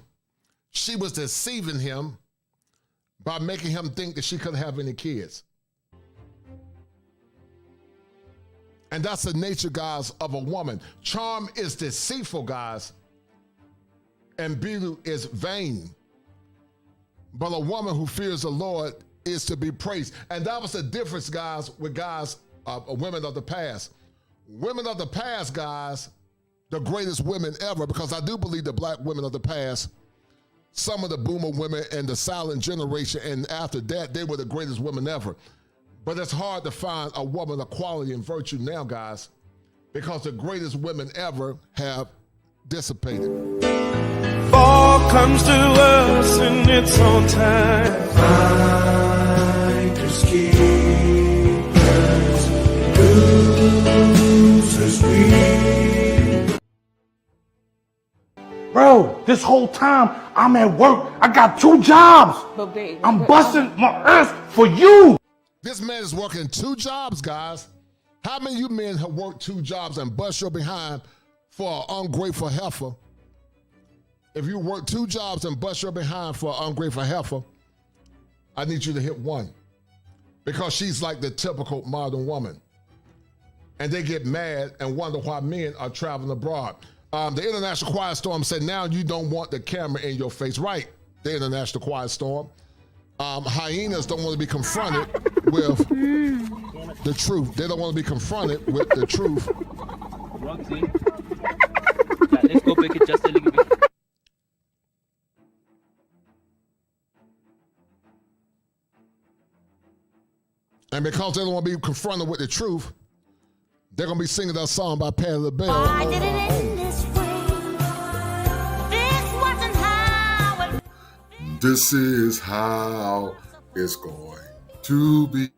she was deceiving him by making him think that she couldn't have any kids. And that's the nature, guys, of a woman. Charm is deceitful, guys, and beauty is vain. But a woman who fears the Lord is to be praised. And that was the difference, guys, with women of the past. Women of the past, guys, the greatest women ever, because I do believe the black women of the past, some of the boomer women and the silent generation, and after that, they were the greatest women ever. But it's hard to find a woman of quality and virtue now, guys, because the greatest women ever have dissipated. Fall comes to us in its own time. Finders keepers, losers we. Bro, this whole time I'm at work. I got 2 jobs. But babe, I'm busting my ass for you. This man is working 2 jobs, guys. How many of you men have worked 2 jobs and bust your behind for an ungrateful heifer? If you work 2 jobs and bust your behind for an ungrateful heifer, I need you to hit 1. Because she's like the typical modern woman. And they get mad and wonder why men are traveling abroad. The International Quiet Storm said, now you don't want the camera in your face. Right, the International Quiet Storm. Hyenas don't want to be confronted with the truth. They don't want to be confronted with the truth. Let's go back it just a little bit. And because they don't want to be confronted with the truth, they're going to be singing that song by Patti LaBelle. I did it in this way. This wasn't how it. This is how it's going to be.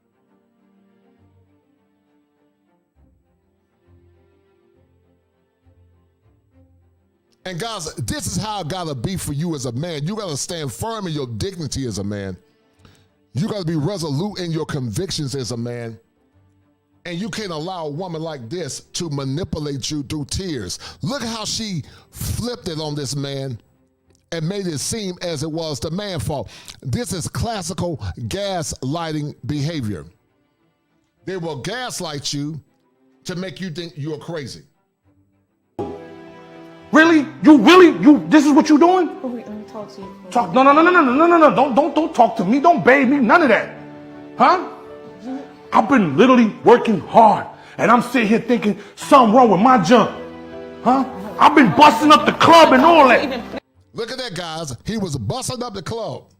And guys, this is how it gotta be for you as a man. You gotta stand firm in your dignity as a man. You gotta be resolute in your convictions as a man. And you can't allow a woman like this to manipulate you through tears. Look how she flipped it on this man and made it seem as it was the man's fault. This is classical gaslighting behavior. They will gaslight you to make you think you're crazy. Really? This is what you doing? Oh, wait, let me talk to you. No. Don't talk to me. Don't babe me. None of that. Huh? I've been literally working hard. And I'm sitting here thinking something wrong with my junk. Huh? I've been busting up the club and all that. Look at that, guys. He was busting up the club.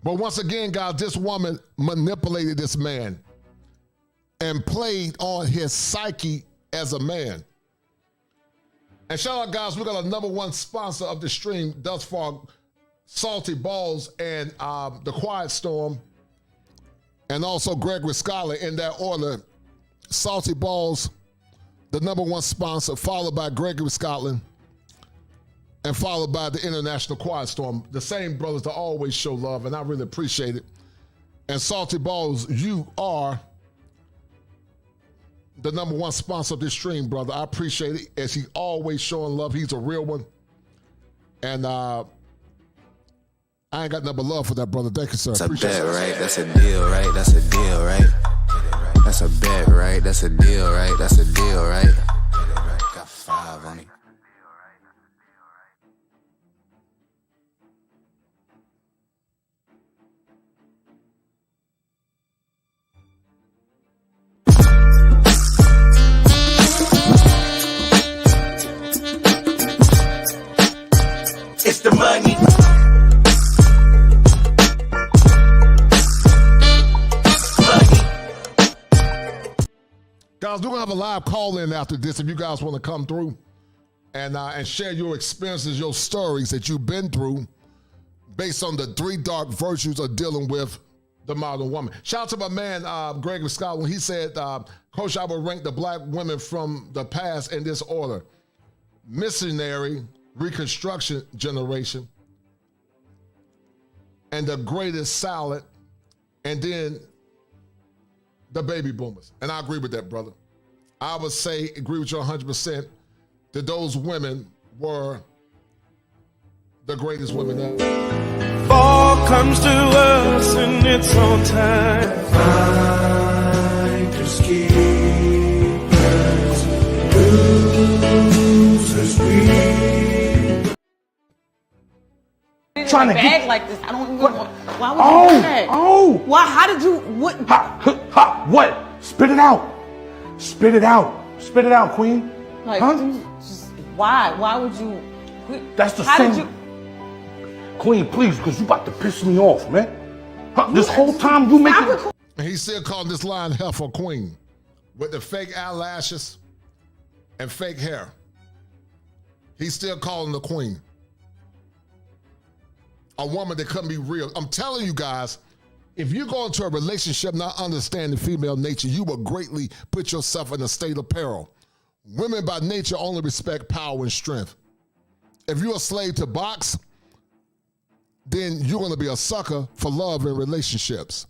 But once again, guys, this woman manipulated this man and played on his psyche as a man. And shout out, guys, we got a #1 sponsor of the stream thus far, Salty Balls and The Quiet Storm, and also Gregory Scholar in that order. Salty Balls, the #1 sponsor, followed by Gregory Scotland, and followed by the International Quiet Storm, the same brothers that always show love, and I really appreciate it. And Salty Balls, you are the #1 sponsor of this stream, brother. I appreciate it, as he always showing love. He's a real one. And I ain't got nothing but love for that, brother. Thank you, sir. That's appreciate a bet, it. right? That's a deal, right? That's a deal, right? That's a bet, right? That's a deal, right? That's a deal, right? Got 5 on it. It's the money. Guys, we're gonna have a live call in after this if you guys want to come through and share your experiences, your stories that you've been through based on the 3 dark virtues of dealing with the modern woman. Shout out to my man, Gregory Scott, when he said, Coach, I would rank the black women from the past in this order: missionary, Reconstruction generation, and the greatest silent, and then the baby boomers. And I agree with that, brother. I would say, agree with you 100%, that those women were the greatest women ever. Fall comes to us in its own time. Finders keepers, losers we. Trying to bag like this. I don't even want. Why would you do that? Why? How did you? What? What? Spit it out. Spit it out. Spit it out, Queen. Like, just why? Why would you? That's the how same. Did you? Queen, please, because you about to piss me off, man. This whole time you making. And he's still calling this line heifer queen with the fake eyelashes and fake hair. He's still calling the queen a woman that couldn't be real. I'm telling you guys, if you go into a relationship not understanding female nature, you will greatly put yourself in a state of peril. Women by nature only respect power and strength. If you're a slave to box, then you're going to be a sucker for love and relationships.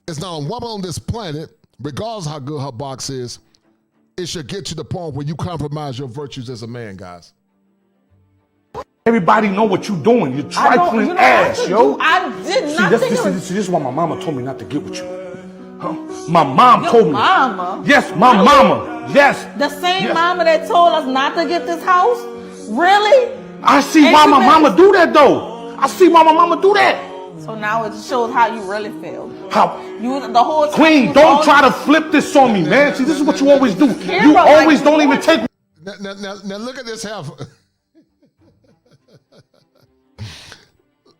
It's not a woman on this planet, regardless of how good her box is, it should get to the point where you compromise your virtues as a man, guys. Everybody know what you doing. You're trifling ass, yo. I did nothing. This is why my mama told me not to get with you. Huh? My mom told me. Mama? Yes, my mama. Yes. The same mama that told us not to get this house? Really? I see why my mama do that, though. I see why my mama do that. So now it shows how you really feel. How? You the whole time. Queen, don't try to flip this on me, man. See, this is what you always do. You always don't even take. Now look at this half.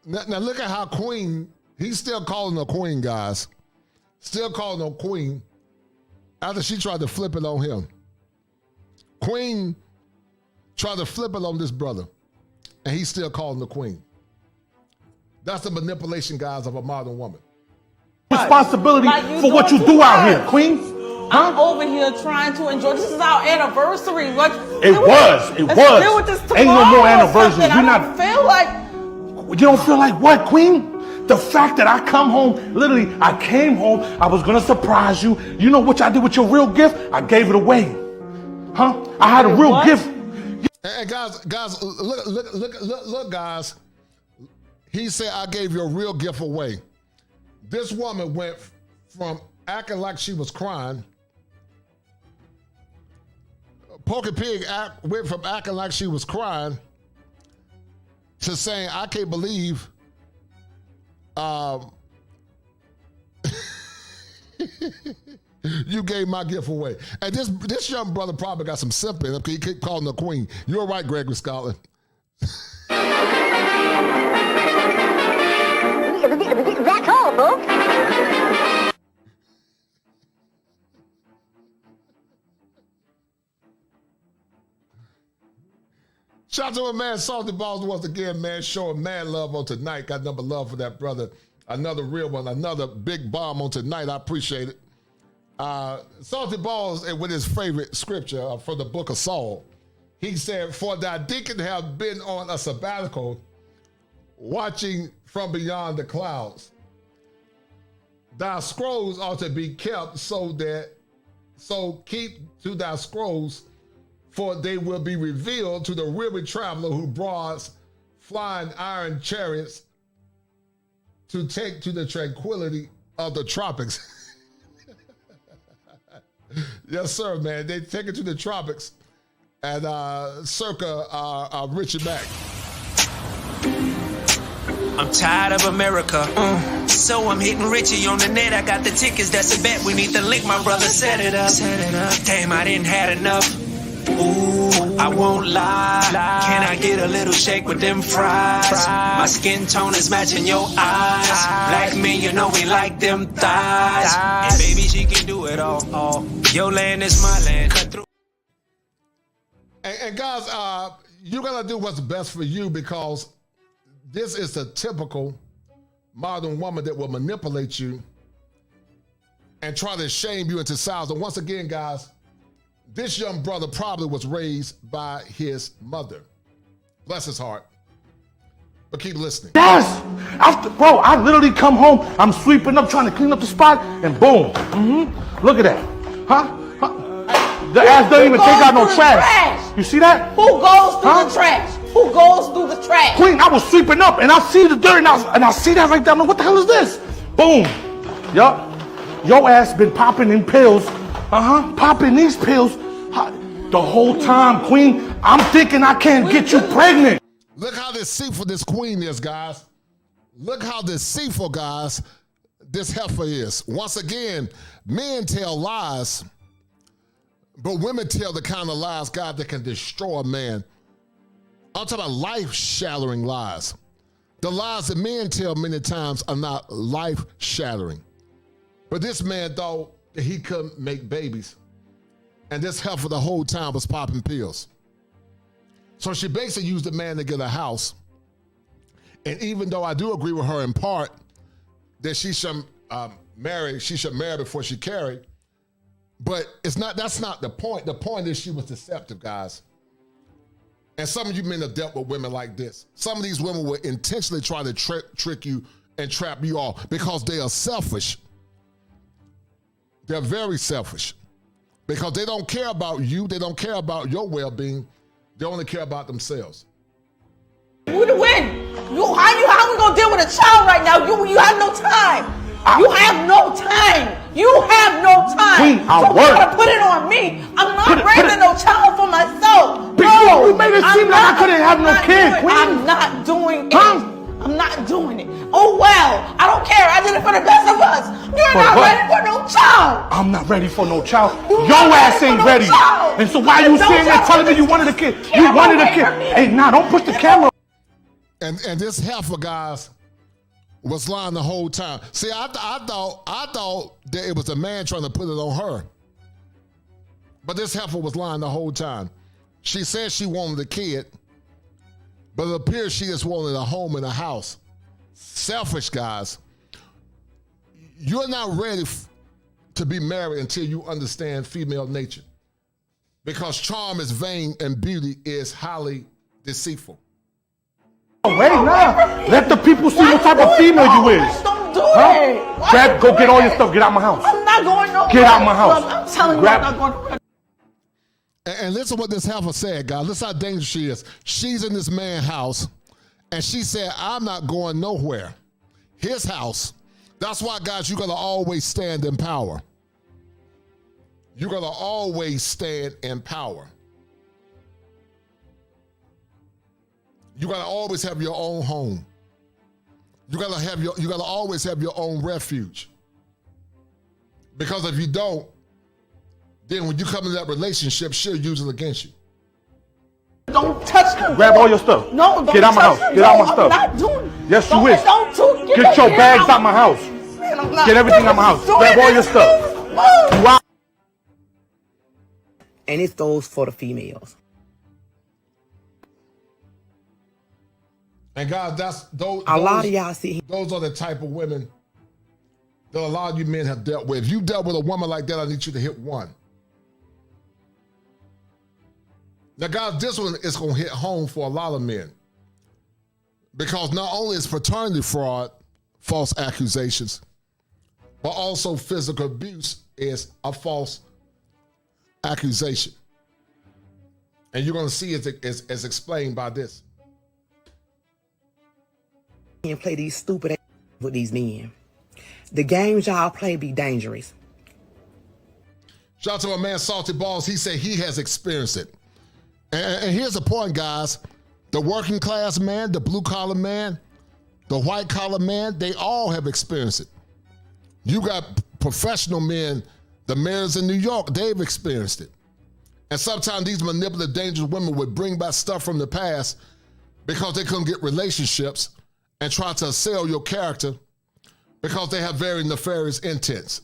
Now look at how Queen, he's still calling her queen, guys. Still calling her queen after she tried to flip it on him. Queen tried to flip it on this brother, and he's still calling the queen. That's the manipulation, guys, of a modern woman. Responsibility for what you do out here, Queen. I'm over here trying to enjoy. This is our anniversary. What? It was. Deal with this Ain't no more anniversaries. I don't feel like. You don't feel like what, Queen? The fact that I come home, literally, I came home, I was gonna surprise you. You know what I did with your real gift? I gave it away. Huh? I had a real gift. And guys, look, guys. He said, I gave your real gift away. This woman went from acting like she was crying. Porky Pig went from acting like she was crying to saying, I can't believe you gave my gift away. And this young brother probably got some simp in him because he keep calling her queen. You're right, Gregory Scotland. That's all, folks. Shout out to my man Salty Balls once again, man, showing mad love on tonight. Got number love for that brother. Another real one, another big bomb on tonight. I appreciate it. Salty Balls, with his favorite scripture from the book of Saul, He said, for thy deacon have been on a sabbatical, watching from beyond the clouds. Thy scrolls ought to be kept so keep to thy scrolls, for they will be revealed to the weary traveler who brought flying iron chariots to take to the tranquility of the tropics. Yes, sir, man. They take it to the tropics and circa Richard Mack. I'm tired of America, so I'm hitting Richie on the net. I got the tickets, that's a bet. We need the link, my brother set it up. Damn, I didn't had enough. Ooh, I won't lie. Can I get a little shake with them fries? My skin tone is matching your eyes. Black men, you know we like them thighs. And baby, she can do it all. Your land is my land. Cut through. And guys, you're gonna do what's best for you, because this is the typical modern woman that will manipulate you and try to shame you into silence. And once again, guys, this young brother probably was raised by his mother. Bless his heart. But keep listening. Yes! Bro, I literally come home, I'm sweeping up, trying to clean up the spot, and boom. Look at that. Huh? The ass doesn't even take out no trash. You see that? Who goes through the trash? Who goes through the trash? Queen, I was sweeping up, and I see the dirt, and I see that right there. I'm like, what the hell is this? Boom. Yup. Your ass been popping in pills. Popping these pills the whole time, Queen. I'm thinking I can't get you pregnant. Look how deceitful this queen is, guys. Look how deceitful, guys, this heifer is. Once again, men tell lies, but women tell the kind of lies, God, that can destroy a man. I'm talking about life-shattering lies. The lies that men tell many times are not life-shattering. But this man thought that he couldn't make babies. And this heifer the whole time was popping pills. So she basically used the man to get a house. And even though I do agree with her in part that she should marry before she carried, but that's not the point. The point is she was deceptive, guys. And some of you men have dealt with women like this. Some of these women will intentionally try to trick you and trap you off because they are selfish. They're very selfish because they don't care about you. They don't care about your well-being. They only care about themselves. Who to win? How we gonna deal with a child right now? You have no time. You have no time. You have no time. Queen, I so work. You gotta put it on me. I'm not raising no child for myself. No, you made it seem like I couldn't have no kid, Queen. I'm not doing it. I'm not doing it. Oh well, I don't care. I did it for the best of us. You're not ready for no child. I'm not ready for no child. Your ass ain't ready. And so why you sitting there telling me you wanted a kid? You wanted a kid. Hey, nah, don't push the camera. And this heifer, guys, was lying the whole time. See, I thought that it was a man trying to put it on her. But this heifer was lying the whole time. She said she wanted a kid, but it appears she just wanted a home and a house. Selfish, guys. You're not ready to be married until you understand female nature. Because charm is vain and beauty is highly deceitful. Wait, nah. Let the people see what type of female you is. Don't do it. Grab, go get all your stuff. Get out my house. I'm not going nowhere. Get out my house. I'm telling you, I'm not going nowhere. And listen what this heifer said, guys. Listen how dangerous she is. She's in this man's house, and she said, I'm not going nowhere. His house. That's why, guys, you got to always stand in power. You got to always stand in power. You got to always have your own home. You got to always have your own refuge. Because if you don't, then when you come into that relationship, she'll use it against you. Don't touch me. Grab all your stuff. No, don't get out my house. touch me. Get out my I'm stuff. not doing it. Yes, you is. Don't get your bags out my house. Man, I'm not get everything out my house. Grab all your stuff. Wow. And it goes for the females. And guys, those a lot of y'all see. Those are the type of women that a lot of you men have dealt with. If you dealt with a woman like that, I need you to hit 1. Now, guys, this one is going to hit home for a lot of men. Because not only is paternity fraud, false accusations, but also physical abuse is a false accusation. And you're going to see it as explained by this. And play these stupid with these men. The games y'all play be dangerous. Shout out to my man Salty Balls. He said he has experienced it. And here's the point, guys. The working class man, the blue collar man, the white collar man, they all have experienced it. You got professional men, the mayors in New York, they've experienced it. And sometimes these manipulative, dangerous women would bring back stuff from the past because they couldn't get relationships and try to assail your character because they have very nefarious intents.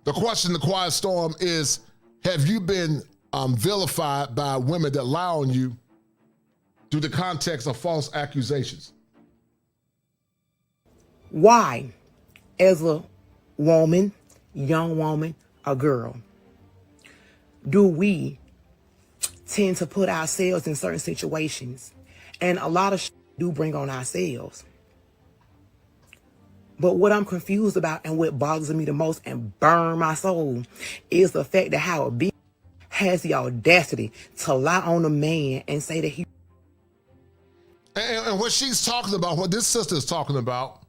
The question, the quiet storm is, have you been vilified by women that lie on you through the context of false accusations? Why, as a woman, young woman, a girl, do we tend to put ourselves in certain situations? And a lot of do bring on ourselves. But what I'm confused about and what bothers me the most and burn my soul is the fact that how a bitch has the audacity to lie on a man and say that he... And what she's talking about, what this sister is talking about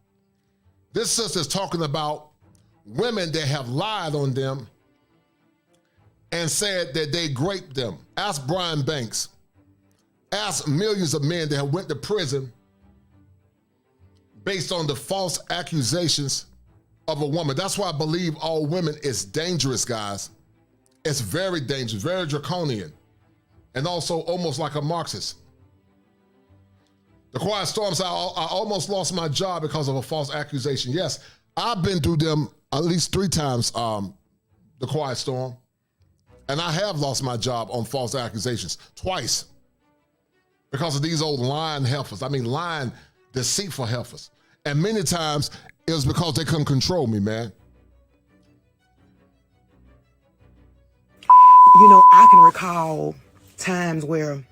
women that have lied on them and said that they raped them. Ask Brian Banks. Ask millions of men that have went to prison based on the false accusations of a woman. That's why I believe all women is dangerous, guys. It's very dangerous, very draconian, and also almost like a Marxist. The quiet storm said, I almost lost my job because of a false accusation. Yes, I've been through them at least 3 times, the quiet storm, and I have lost my job on false accusations twice because of these old lying heifers. I mean, lying, deceitful heifers. And many times it was because they couldn't control me, man. You know, I can recall times where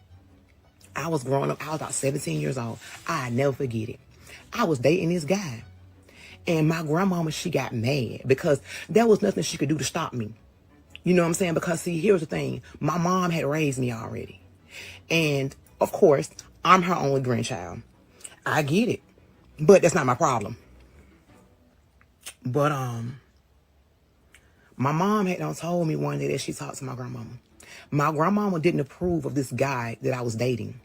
I was growing up. I was about 17 years old. I never forget it. I was dating this guy. And my grandmama, she got mad because there was nothing she could do to stop me. You know what I'm saying? Because, see, here's the thing. My mom had raised me already. And, of course, I'm her only grandchild. I get it. But that's not my problem. But, my mom had done told me one day that she talked to my grandmama. My grandmama didn't approve of this guy that I was dating.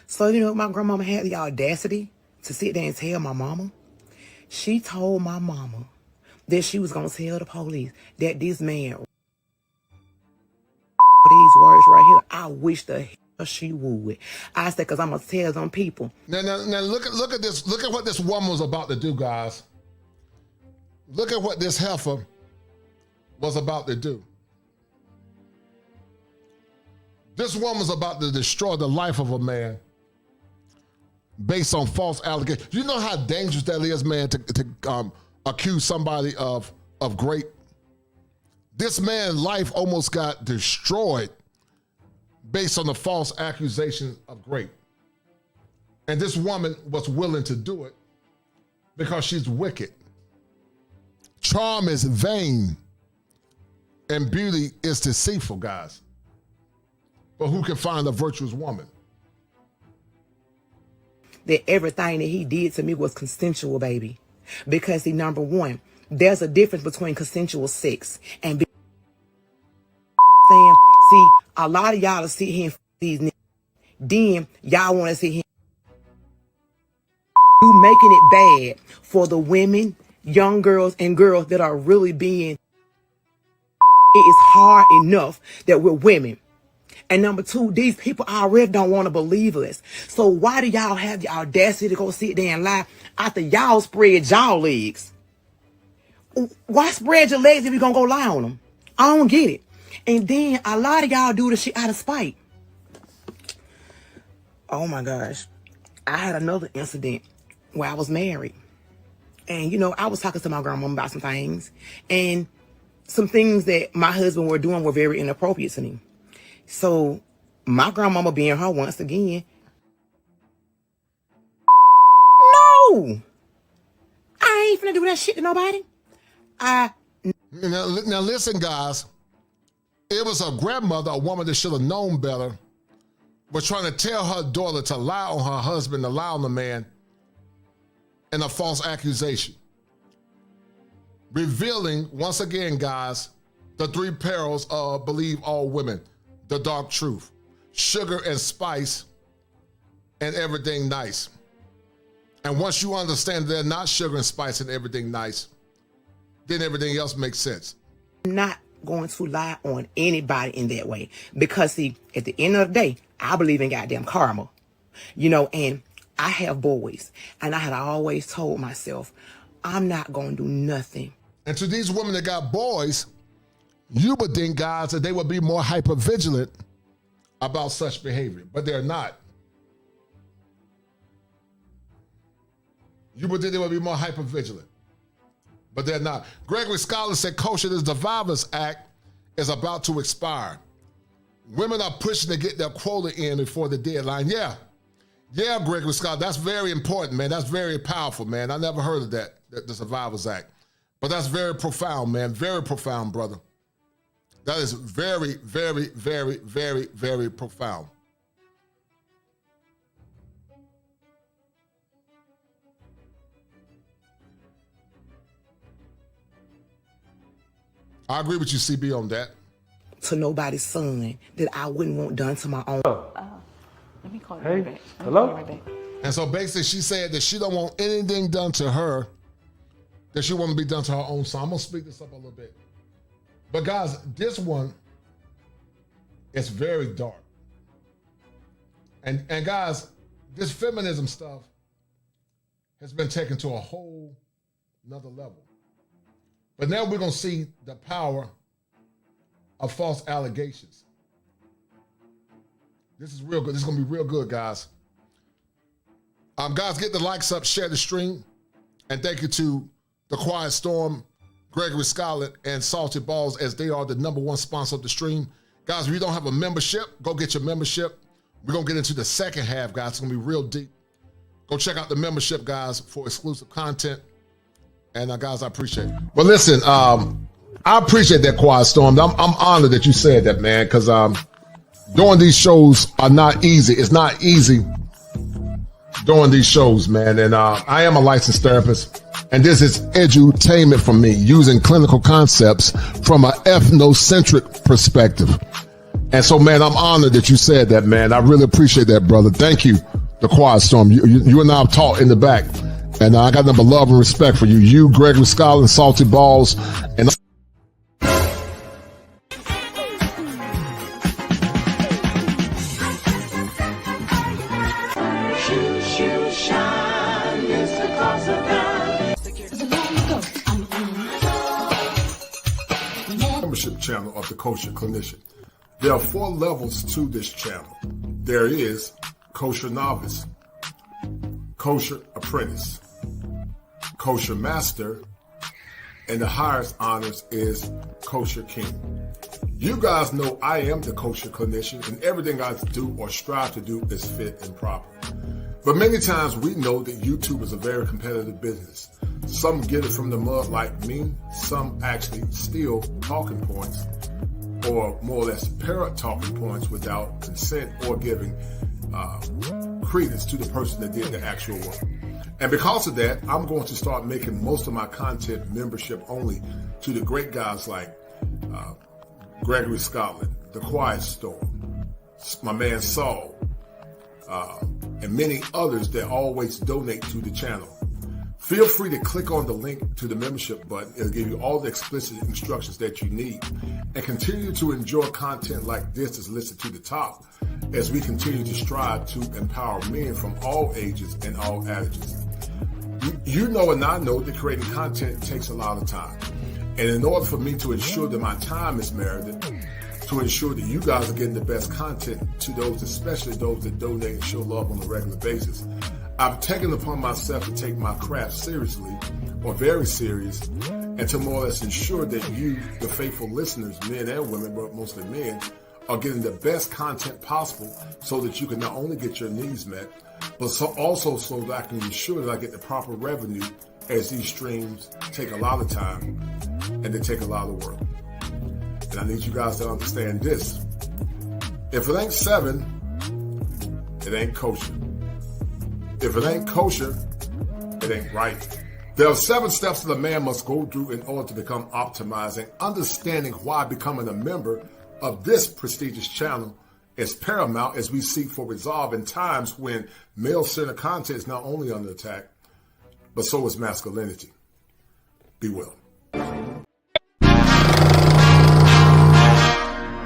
So, you know, my grandmama had the audacity to sit there and tell my mama. She told my mama that she was going to tell the police that this man, these words right here, I wish the hell she would. I said, because I'm going to tell them people. Now look at this. Look at what this woman was about to do, guys. Look at what this heifer was about to do. This woman was about to destroy the life of a man based on false allegations. You know how dangerous that is, man, to accuse somebody of rape? This man's life almost got destroyed based on the false accusation of rape. And this woman was willing to do it because she's wicked. Charm is vain and beauty is deceitful, guys. But who can find a virtuous woman? That everything that he did to me was consensual, baby. Because, see, number one, there's a difference between consensual sex and saying, see, a lot of y'all sit here and these niggas. Then y'all want to sit here. You making it bad for the women, young girls, and girls that are really being. It is hard enough that we're women. And number two, these people already don't want to believe us. So why do y'all have the audacity to go sit there and lie after y'all spread y'all legs? Why spread your legs if you're going to go lie on them? I don't get it. And then a lot of y'all do this shit out of spite. Oh my gosh. I had another incident where I was married. And, you know, I was talking to my grandmama about some things. And some things that my husband were doing were very inappropriate to me. So my grandmama being her once again, no, I ain't finna do that shit to nobody. Now listen, guys. It was her grandmother, a woman that should have known better, was trying to tell her daughter to lie on her husband, to lie on the man, in a false accusation. Revealing, once again, guys, the 3 perils of Believe All Women, the dark truth, sugar and spice, and everything nice. And once you understand they're not sugar and spice and everything nice, then everything else makes sense. Not going to lie on anybody in that way. Because, see, at the end of the day, I believe in goddamn karma. You know, and I have boys. And I had always told myself, I'm not going to do nothing. And to these women that got boys, you would think, guys, that they would be more hypervigilant about such behavior, but they're not. You would think they would be more hypervigilant, but they're not. Gregory Scholar said, Kosher, this Survivors Act is about to expire. Women are pushing to get their quota in before the deadline. Yeah, Gregory Scholar, that's very important, man. That's very powerful, man. I never heard of that, the Survivors Act. But that's very profound, man. Very profound, brother. That is very, very, very, very, very profound. I agree with you, CB, on that. To nobody's son that I wouldn't want done to my own. Let me call you right back. Hello? And so basically she said that she don't want anything done to her that she want to be done to her own son. I'm going to speak this up a little bit. But guys, this one is very dark. And guys, this feminism stuff has been taken to a whole nother level. But now we're going to see the power of false allegations. This is real good. This is going to be real good, guys. Guys, get the likes up, share the stream. And thank you to The Quiet Storm, Gregory Scarlett, and Salted Balls, as they are the #1 sponsor of the stream. Guys, if you don't have a membership, go get your membership. We're going to get into the second half, guys. It's going to be real deep. Go check out the membership, guys, for exclusive content. And guys, I appreciate it. Well, listen, I appreciate that, Quiet Storm. I'm honored that you said that, man, because doing these shows are not easy. It's not easy doing these shows, man. And I am a licensed therapist, and this is edutainment for me, using clinical concepts from an ethnocentric perspective. And so, man, I'm honored that you said that, man. I really appreciate that, brother. Thank you, the Quiet Storm. You and I have talked in the back, and I got nothing but love and respect for you. You, Gregory Scholar, Salty Balls, and membership channel of the Kosher Clinician. There are 4 levels to this channel. There is Kosher Novice, Kosher Apprentice, Kosher Master, and the highest honors is Kosher King. You guys know I am the Kosher Clinician, and everything I do or strive to do is fit and proper. But many times we know that YouTube is a very competitive business. Some get it from the mud like me, some actually steal talking points, or more or less parrot talking points without consent or giving credence to the person that did the actual work. And because of that, I'm going to start making most of my content membership only to the great guys like Gregory Scotland, The Quiet Storm, my man Saul, and many others that always donate to the channel. Feel free to click on the link to the membership button. It'll give you all the explicit instructions that you need. And continue to enjoy content like this that's listed to the top as we continue to strive to empower men from all ages and all ages. You know and I know that creating content takes a lot of time. And in order for me to ensure that my time is merited, to ensure that you guys are getting the best content to those, especially those that donate and show love on a regular basis, I've taken upon myself to take my craft seriously or very serious, and to more or less ensure that you, the faithful listeners, men and women, but mostly men, are getting the best content possible so that you can not only get your needs met, but also so that I can ensure that I get the proper revenue, as these streams take a lot of time and they take a lot of work. And I need you guys to understand this. If it ain't 7, it ain't kosher. If it ain't kosher, it ain't right. There are 7 steps that a man must go through in order to become optimized, and understanding why becoming a member of this prestigious channel is paramount as we seek for resolve in times when male-centered content is not only under attack, but so is masculinity. Be well.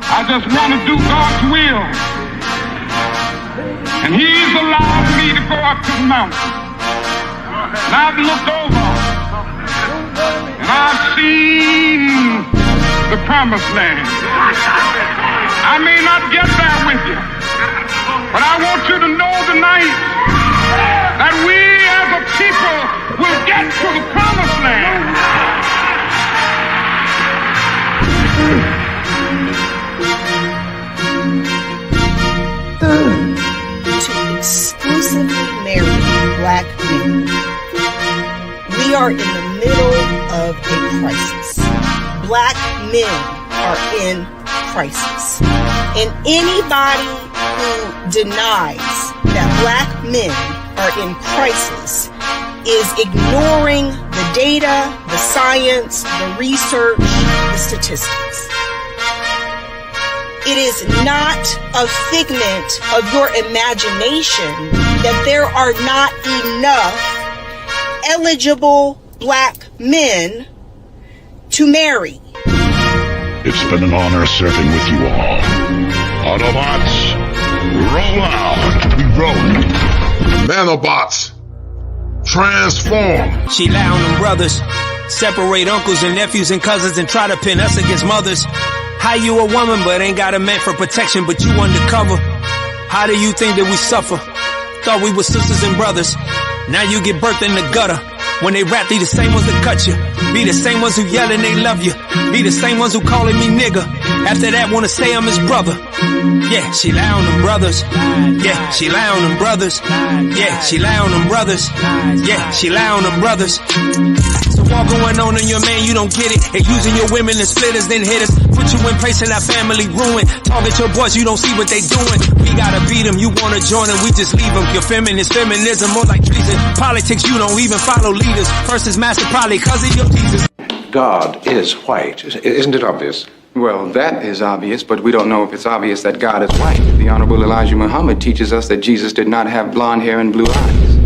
I just want to do God's will. And He's allowed me to go up to the mountain. And I've looked over and I've seen the promised land. I may not get there with you, but I want you to know tonight that we as a people will get to the promised land. To exclusively marry black men. We are in the middle of a crisis. Black men are in crisis. And anybody who denies that black men are in crisis is ignoring the data, the science, the research, the statistics. It is not a figment of your imagination that there are not enough eligible black men to marry. It's been an honor serving with you all. Autobots, roll out. We roll. Nanobots, transform. She lie on them brothers, separate uncles and nephews and cousins and try to pin us against mothers. How you a woman but ain't got a man for protection, but you undercover? How do you think that we suffer? Thought we were sisters and brothers. Now you get birthed in the gutter. When they rap, they the same ones that cut you. Be the same ones who yelling they love you. Be the same ones who calling me nigga. After that wanna say I'm his brother. Yeah, she lie on them brothers. Yeah, she lie on them brothers. Yeah, she lie on them brothers. Yeah, she lie on them brothers. So what going on in your man, you don't get it. And using your women as splitters, then hitters. Put you in place in our family ruin. Target your boys, you don't see what they doing. We gotta beat them, you wanna join them, we just leave them. Your feminist feminism, more like treason. Politics, you don't even follow leaders. First is master, probably cause of your Jesus. God is white. Isn't it obvious? Well, that is obvious, but we don't know if it's obvious that God is white. The Honorable Elijah Muhammad teaches us that Jesus did not have blonde hair and blue eyes.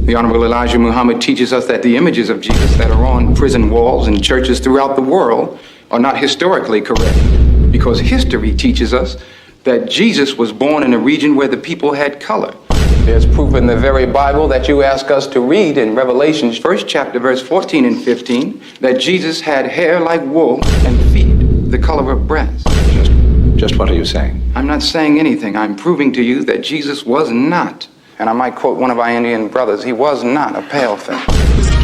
The Honorable Elijah Muhammad teaches us that the images of Jesus that are on prison walls and churches throughout the world are not historically correct, because history teaches us that Jesus was born in a region where the people had color. There's proof in the very Bible that you ask us to read in Revelation, 1st chapter, verse 14 and 15, that Jesus had hair like wool and feet the color of brass. Just what are you saying? I'm not saying anything. I'm proving to you that Jesus was not, and I might quote one of our Indian brothers, he was not a pale face.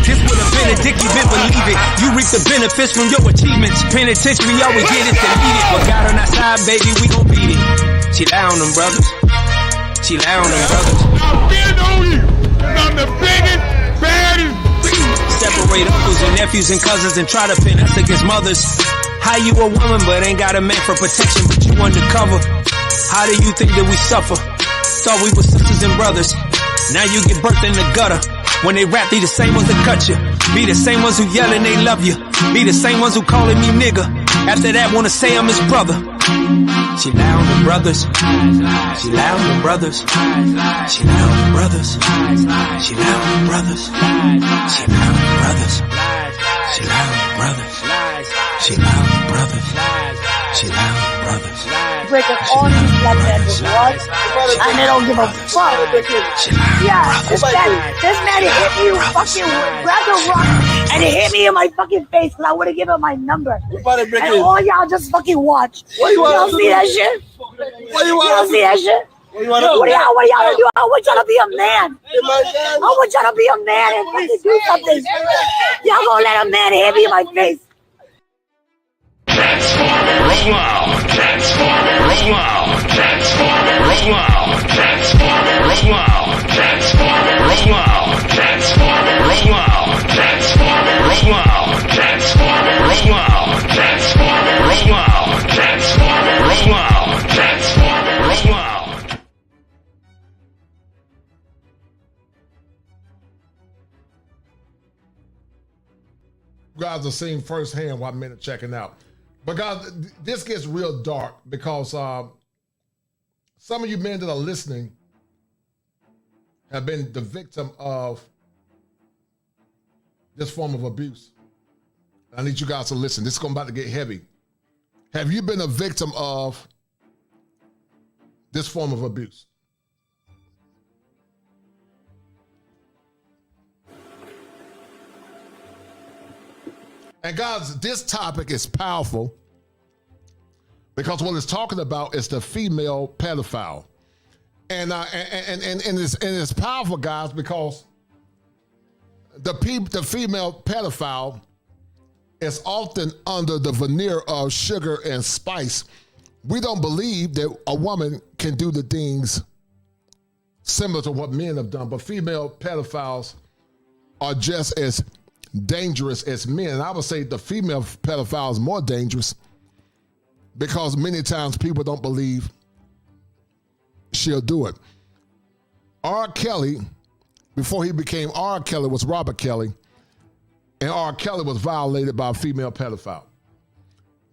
This would have been a dick, you didn't believe it. You reap the benefits from your achievements. Penitentiary, all we get is to eat it. But God on our side, baby, we gon' beat it. She lie on them brothers. She lie on them brothers. I've been on you. I'm the biggest, baddest. Separate uncles and nephews and cousins and try to pin us against mothers. How you a woman but ain't got a man for protection, but you undercover? How do you think that we suffer? Thought we were sisters and brothers. Now you get birthed in the gutter. When they rap, they the same ones that cut you. Be the same ones who yelling they love you. Be the same ones who calling me nigga. After that wanna say I'm his brother. She lie on them brothers. She lie on them brothers. She lie on them brothers. She lie on them brothers. She lie on them brothers. She lie on them brothers. She lie on them brothers. She lie on them brothers. Break up all these black men with what? And they don't give a fuck. Yeah, this man hit me fucking grab the rock and he hit me in my fucking face because I would have given him my number. And all y'all just fucking watch. You don't see that shit? You don't see that shit? What do y'all want to do? I want y'all to be a man. I want y'all to be a man and fucking do something. Y'all gonna let a man hit me in my face. Roll out. Roll out. Roll out. Roll out. Roll out. Roll out. Roll out. Roll out. Roll out. Roll out. Roll out. You guys are seeing firsthand what men are checking out. But guys, this gets real dark because some of you men that are listening have been the victim of this form of abuse. I need you guys to listen. This is about to get heavy. Have you been a victim of this form of abuse? And guys, this topic is powerful because what it's talking about is the female pedophile. And it's powerful, guys, because the female pedophile is often under the veneer of sugar and spice. We don't believe that a woman can do the things similar to what men have done, but female pedophiles are just as dangerous as men. And I would say the female pedophile is more dangerous because many times people don't believe she'll do it. R. Kelly, before he became R. Kelly, was Robert Kelly, and R. Kelly was violated by a female pedophile.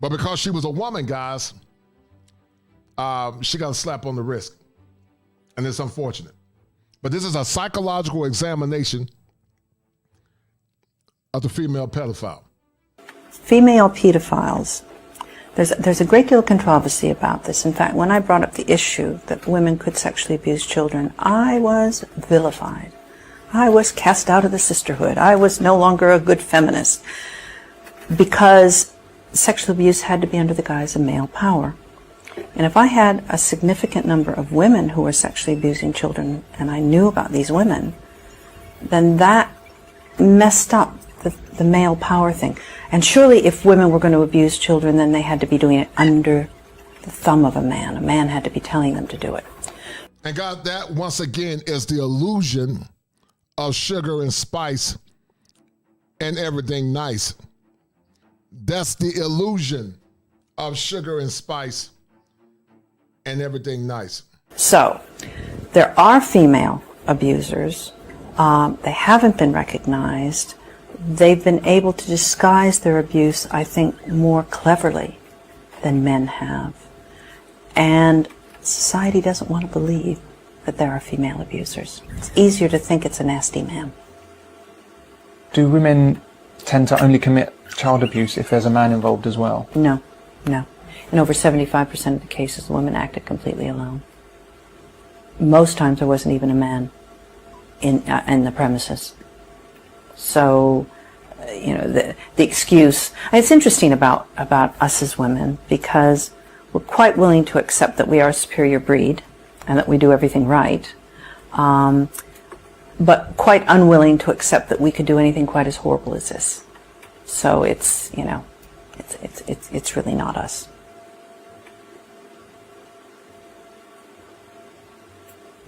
But because she was a woman, guys, she got a slap on the wrist. And it's unfortunate. But this is a psychological examination of the female pedophile. Female pedophiles. There's a great deal of controversy about this. In fact, when I brought up the issue that women could sexually abuse children, I was vilified. I was cast out of the sisterhood. I was no longer a good feminist because sexual abuse had to be under the guise of male power. And if I had a significant number of women who were sexually abusing children and I knew about these women, then that messed up the male power thing. And surely if women were going to abuse children, then they had to be doing it under the thumb of a man. A man had to be telling them to do it. And God, that once again is the illusion of sugar and spice and everything nice. That's the illusion of sugar and spice and everything nice. So, there are female abusers. They haven't been recognized. They've been able to disguise their abuse, I think, more cleverly than men have. And society doesn't want to believe that there are female abusers. It's easier to think it's a nasty man. Do women tend to only commit child abuse if there's a man involved as well? No. In over 75% of the cases, the women acted completely alone. Most times there wasn't even a man in the premises. So, the excuse. It's interesting about us as women because we're quite willing to accept that we are a superior breed and that we do everything right, but quite unwilling to accept that we could do anything quite as horrible as this. So it's really not us.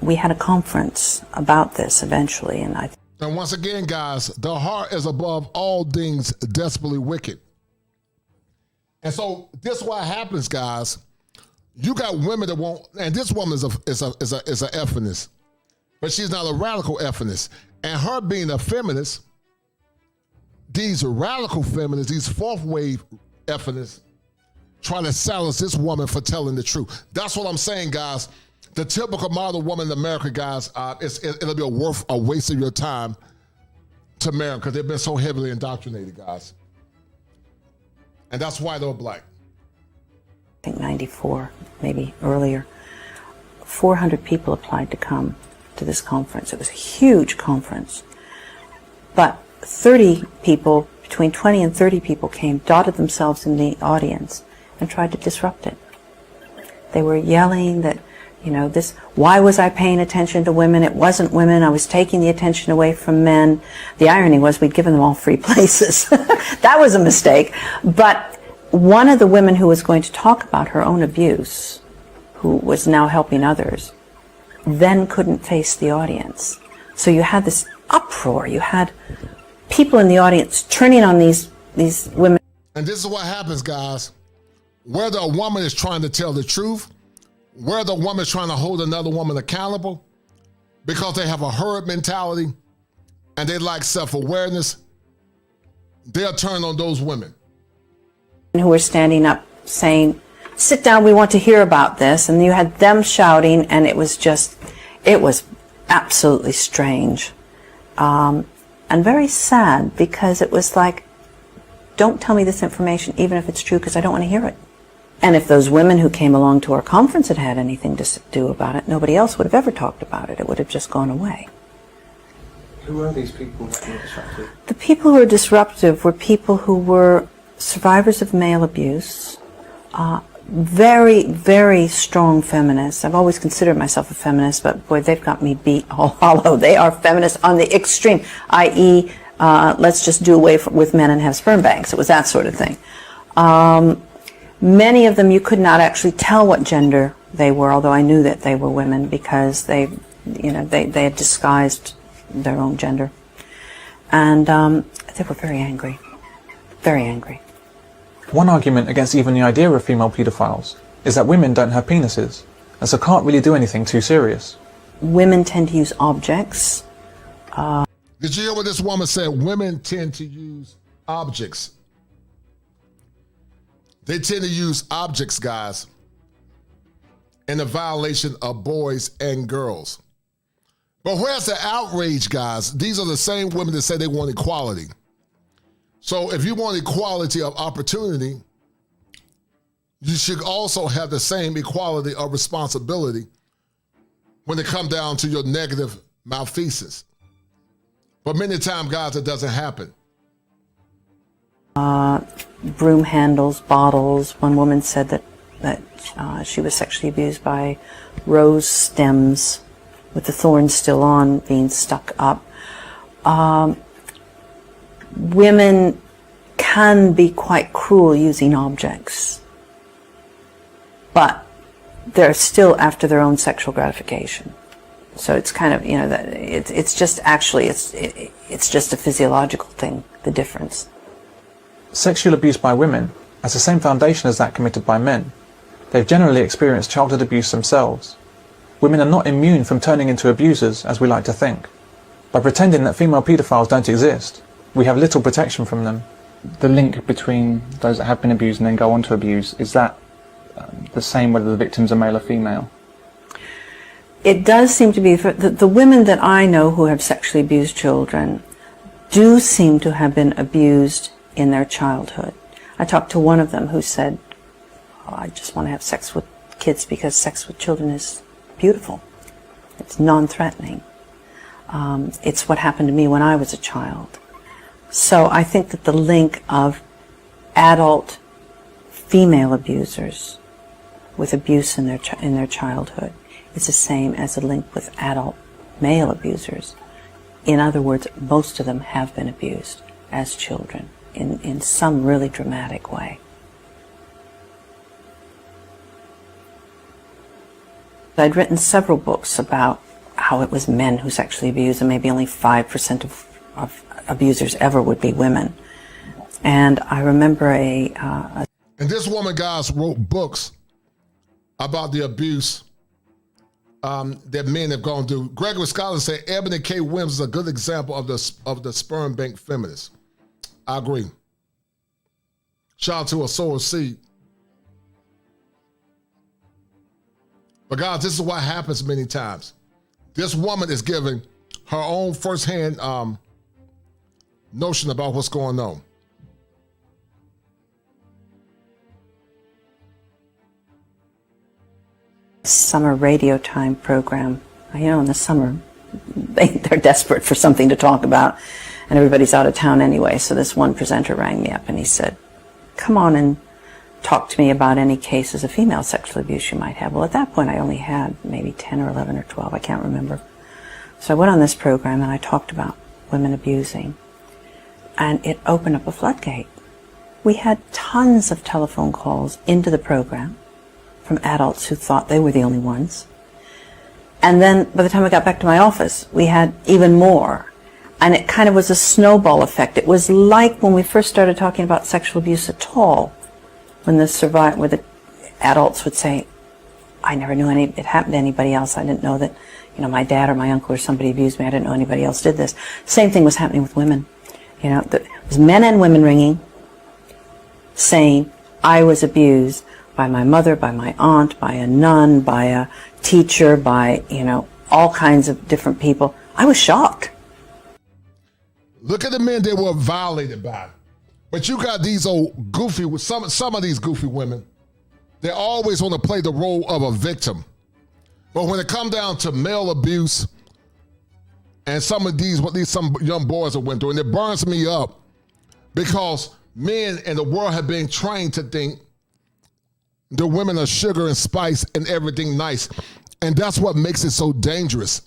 We had a conference about this eventually, and once again, guys, the heart is above all things desperately wicked. And so this is what happens, guys. You got women that won't, and this woman is a feminist, but she's not a radical feminist. And her being a feminist, these radical feminists, these fourth wave feminists, trying to silence this woman for telling the truth. That's what I'm saying, guys. The typical model woman in America, guys, it'll be a waste of your time to marry because they've been so heavily indoctrinated, guys. And that's white or black. I think 94, maybe earlier, 400 people applied to come to this conference. It was a huge conference. But 30 people, between 20 and 30 people came, dotted themselves in the audience, and tried to disrupt it. They were yelling that You know, this, why was I paying attention to women? It wasn't women. I was taking the attention away from men. The irony was we'd given them all free places. That was a mistake. But one of the women who was going to talk about her own abuse, who was now helping others, then couldn't face the audience. So you had this uproar. You had people in the audience turning on these women. And this is what happens, guys. Whether a woman is trying to tell the truth, whether a woman is trying to hold another woman accountable, because they have a herd mentality and they lack self-awareness, they'll turn on those women. Who were standing up saying, sit down, we want to hear about this. And you had them shouting, and it was absolutely strange. And very sad, because it was like, don't tell me this information, even if it's true, because I don't want to hear it. And if those women who came along to our conference had had anything to do about it, nobody else would have ever talked about it. It would have just gone away. Who were these people who were disruptive? The people who were disruptive were people who were survivors of male abuse, very, very strong feminists. I've always considered myself a feminist, but boy, they've got me beat all hollow. They are feminists on the extreme, i.e., let's just do away with men and have sperm banks. It was that sort of thing. Many of them you could not actually tell what gender they were, although I knew that they were women because they had disguised their own gender. And they were very angry. Very angry. One argument against even the idea of female paedophiles is that women don't have penises, and so can't really do anything too serious. Women tend to use objects. Did you hear what this woman said? Women tend to use objects. They tend to use objects, guys, in a violation of boys and girls. But where's the outrage, guys? These are the same women that say they want equality. So if you want equality of opportunity, you should also have the same equality of responsibility when it comes down to your negative malfeasance. But many times, guys, it doesn't happen. Broom handles, bottles. One woman said that she was sexually abused by rose stems with the thorns still on, being stuck up. Women can be quite cruel using objects, but they're still after their own sexual gratification. So it's kind of, it's just a physiological thing, the difference. Sexual abuse by women has the same foundation as that committed by men. They've generally experienced childhood abuse themselves. Women are not immune from turning into abusers, as we like to think. By pretending that female paedophiles don't exist, we have little protection from them. The link between those that have been abused and then go on to abuse, is that the same whether the victims are male or female? It does seem to be, the women that I know who have sexually abused children do seem to have been abused in their childhood. I talked to one of them who said, I just want to have sex with kids because sex with children is beautiful. It's non-threatening. It's what happened to me when I was a child. So I think that the link of adult female abusers with abuse in their childhood is the same as a link with adult male abusers. In other words, most of them have been abused as children in some really dramatic way. I'd written several books about how it was men who sexually abused, and maybe only 5% of abusers ever would be women. And I remember and this woman, guys, wrote books about the abuse that men have gone through. Gregory Scholars say Ebony K. Williams is a good example of the sperm bank feminist. I agree. Shout out to a sower seed. But guys, this is what happens many times. This woman is giving her own firsthand notion about what's going on. Summer radio time program. In the summer, they're desperate for something to talk about, and everybody's out of town anyway. So this one presenter rang me up and he said, come on and talk to me about any cases of female sexual abuse you might have. Well, at that point, I only had maybe 10 or 11 or 12. I can't remember. So I went on this program and I talked about women abusing. And it opened up a floodgate. We had tons of telephone calls into the program from adults who thought they were the only ones. And then by the time I got back to my office, we had even more. And it kind of was a snowball effect. It was like when we first started talking about sexual abuse at all, when the adults would say, I never knew it happened to anybody else. I didn't know that, my dad or my uncle or somebody abused me. I didn't know anybody else did this. Same thing was happening with women. It was men and women ringing, saying, I was abused by my mother, by my aunt, by a nun, by a teacher, by, all kinds of different people. I was shocked. Look at the men they were violated by. But you got these old goofy, some of these goofy women, they always want to play the role of a victim. But when it comes down to male abuse, and some young boys have went through, and it burns me up because men in the world have been trained to think the women are sugar and spice and everything nice. And that's what makes it so dangerous.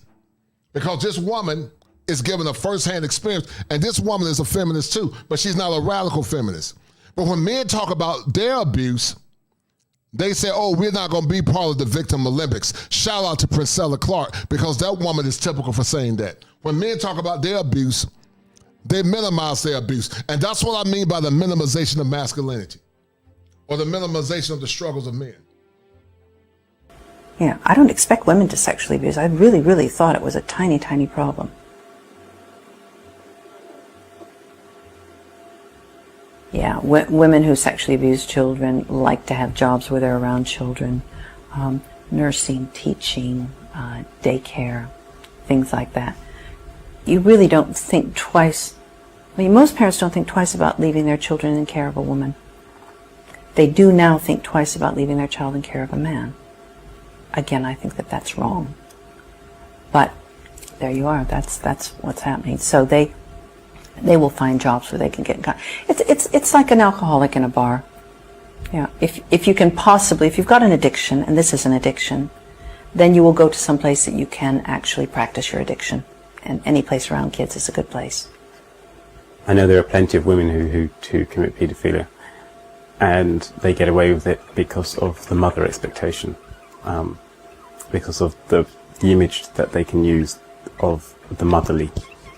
Because this woman is given a first-hand experience, and this woman is a feminist too, but she's not a radical feminist. But when men talk about their abuse, they say, oh, we're not going to be part of the victim Olympics. Shout out to Priscilla Clark, because that woman is typical for saying that. When men talk about their abuse, they minimize their abuse. And that's what I mean by the minimization of masculinity, or the minimization of the struggles of men. Yeah, I don't expect women to sexually abuse. I really, really thought it was a tiny, tiny problem. Yeah, women who sexually abuse children like to have jobs where they're around children, nursing, teaching, daycare, things like that. You really don't think twice. Most parents don't think twice about leaving their children in care of a woman. They do now think twice about leaving their child in care of a man. Again, I think that that's wrong. But there you are. That's what's happening. So they will find jobs where they can get in contact. It's like an alcoholic in a bar. Yeah. If you can possibly, if you've got an addiction, and this is an addiction, then you will go to some place that you can actually practice your addiction. And any place around kids is a good place. I know there are plenty of women who commit paedophilia, and they get away with it because of the mother expectation, because of the image that they can use of the motherly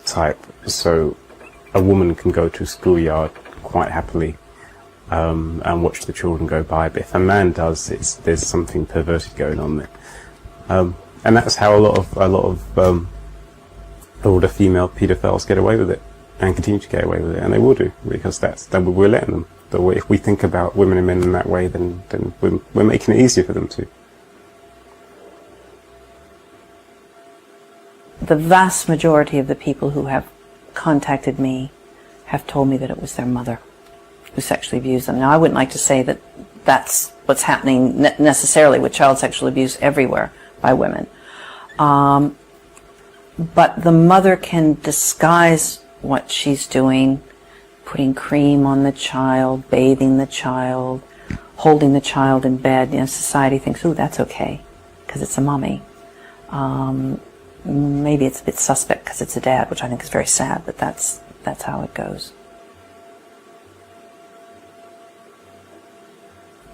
type. So a woman can go to a schoolyard quite happily and watch the children go by, but if a man does, there's something perverted going on there, and that's how a lot of older female paedophiles get away with it and continue to get away with it, and they will do, because we're letting them. But if we think about women and men in that way, then we're making it easier for them to. The vast majority of the people who have contacted me have told me that it was their mother who sexually abused them. Now, I wouldn't like to say that that's what's happening necessarily with child sexual abuse everywhere by women. But the mother can disguise what she's doing, putting cream on the child, bathing the child, holding the child in bed. Society thinks, ooh, that's okay, because it's a mommy. Maybe it's a bit suspect because it's a dad, which I think is very sad, but that's how it goes.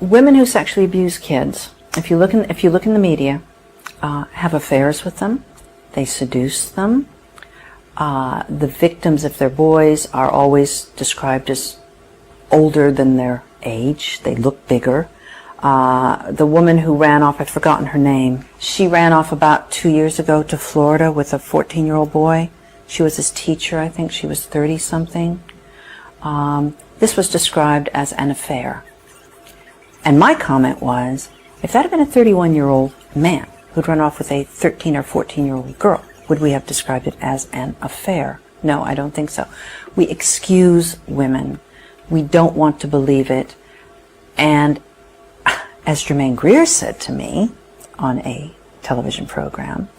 Women who sexually abuse kids, if you look in the media, have affairs with them. They seduce them. The victims, if they're boys, are always described as older than their age. They look bigger. The woman who ran off, I've forgotten her name, she ran off about 2 years ago to Florida with a 14-year-old boy. She was his teacher, I think she was 30-something. This was described as an affair. And my comment was, if that had been a 31-year-old man who'd run off with a 13 or 14-year-old girl, would we have described it as an affair? No, I don't think so. We excuse women. We don't want to believe it. And as Jermaine Greer said to me on a television program,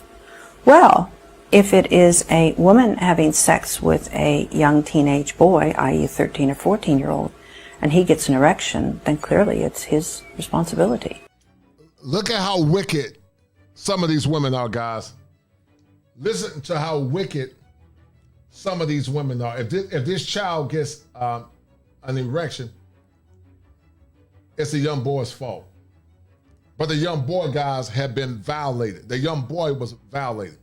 well, if it is a woman having sex with a young teenage boy, i.e. a 13 or 14-year-old, and he gets an erection, then clearly it's his responsibility. Look at how wicked some of these women are, guys. Listen to how wicked some of these women are. If this child gets an erection, it's the young boy's fault. But the young boy, guys, have been violated. The young boy was violated.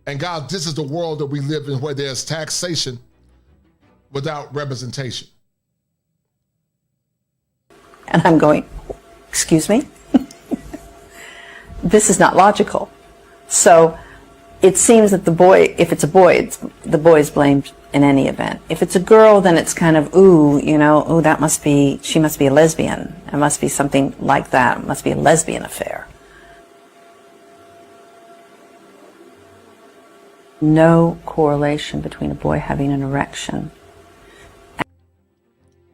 And guys, this is the world that we live in, where there's taxation without representation. And I'm going, excuse me? This is not logical. So it seems that the boy, if it's a boy, the boy is blamed in any event. If it's a girl, then it's kind of, ooh, you know, ooh, she must be a lesbian. It must be something like that. It must be a lesbian affair. No correlation between a boy having an erection.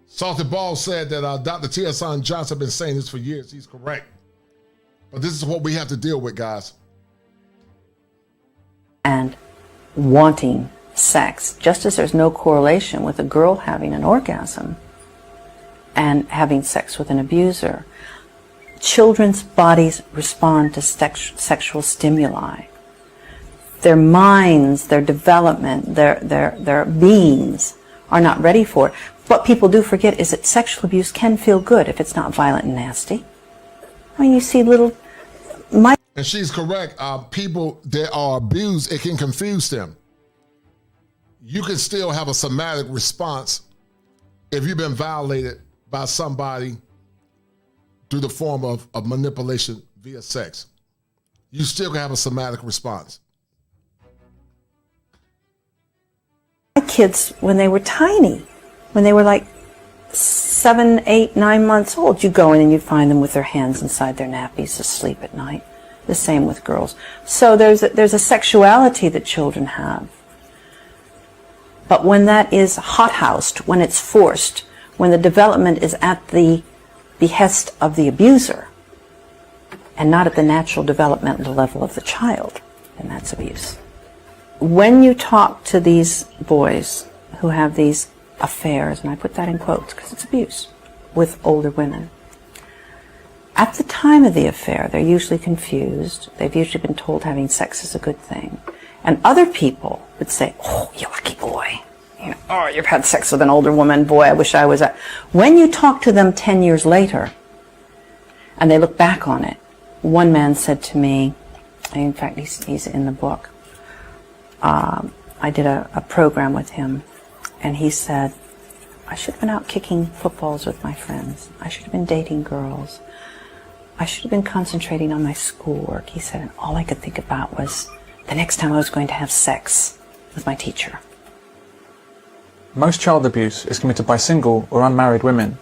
Salty Ball said that Dr. T. Hassan Johnson has been saying this for years. He's correct. But this is what we have to deal with, guys. And wanting sex, just as there's no correlation with a girl having an orgasm and having sex with an abuser. Children's bodies respond to sexual stimuli. Their minds, their development, their beings are not ready for it. What people do forget is that sexual abuse can feel good if it's not violent and nasty. I mean, you see little... And she's correct. People that are abused, it can confuse them. You can still have a somatic response if you've been violated by somebody through the form of manipulation via sex. You still can have a somatic response. My kids, when they were tiny, when they were like 7, 8, 9 months old, you go in and you find them with their hands inside their nappies asleep at night. The same with girls. So there's a sexuality that children have. But when that is hothoused, when it's forced, when the development is at the behest of the abuser and not at the natural developmental level of the child, then that's abuse. When you talk to these boys who have these affairs, and I put that in quotes because it's abuse, with older women, at the time of the affair, they're usually confused. They've usually been told having sex is a good thing. And other people would say, oh, you lucky boy. You know, oh, you've had sex with an older woman. Boy, I wish I was that. When you talk to them 10 years later, and they look back on it, one man said to me, in fact, he's in the book, I did a program with him, and he said, I should have been out kicking footballs with my friends. I should have been dating girls. I should have been concentrating on my schoolwork. He said, and all I could think about was the next time I was going to have sex with my teacher. Most child abuse is committed by single or unmarried women.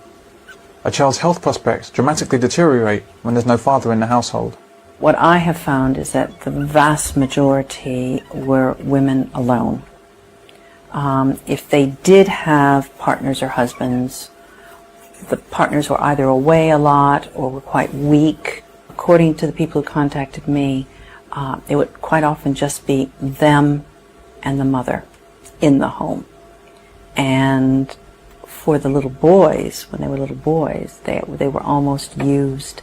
A child's health prospects dramatically deteriorate when there's no father in the household. What I have found is that the vast majority were women alone. If they did have partners or husbands, the partners were either away a lot or were quite weak. According to the people who contacted me, it would quite often just be them and the mother in the home. And for the little boys, when they were little boys, they were almost used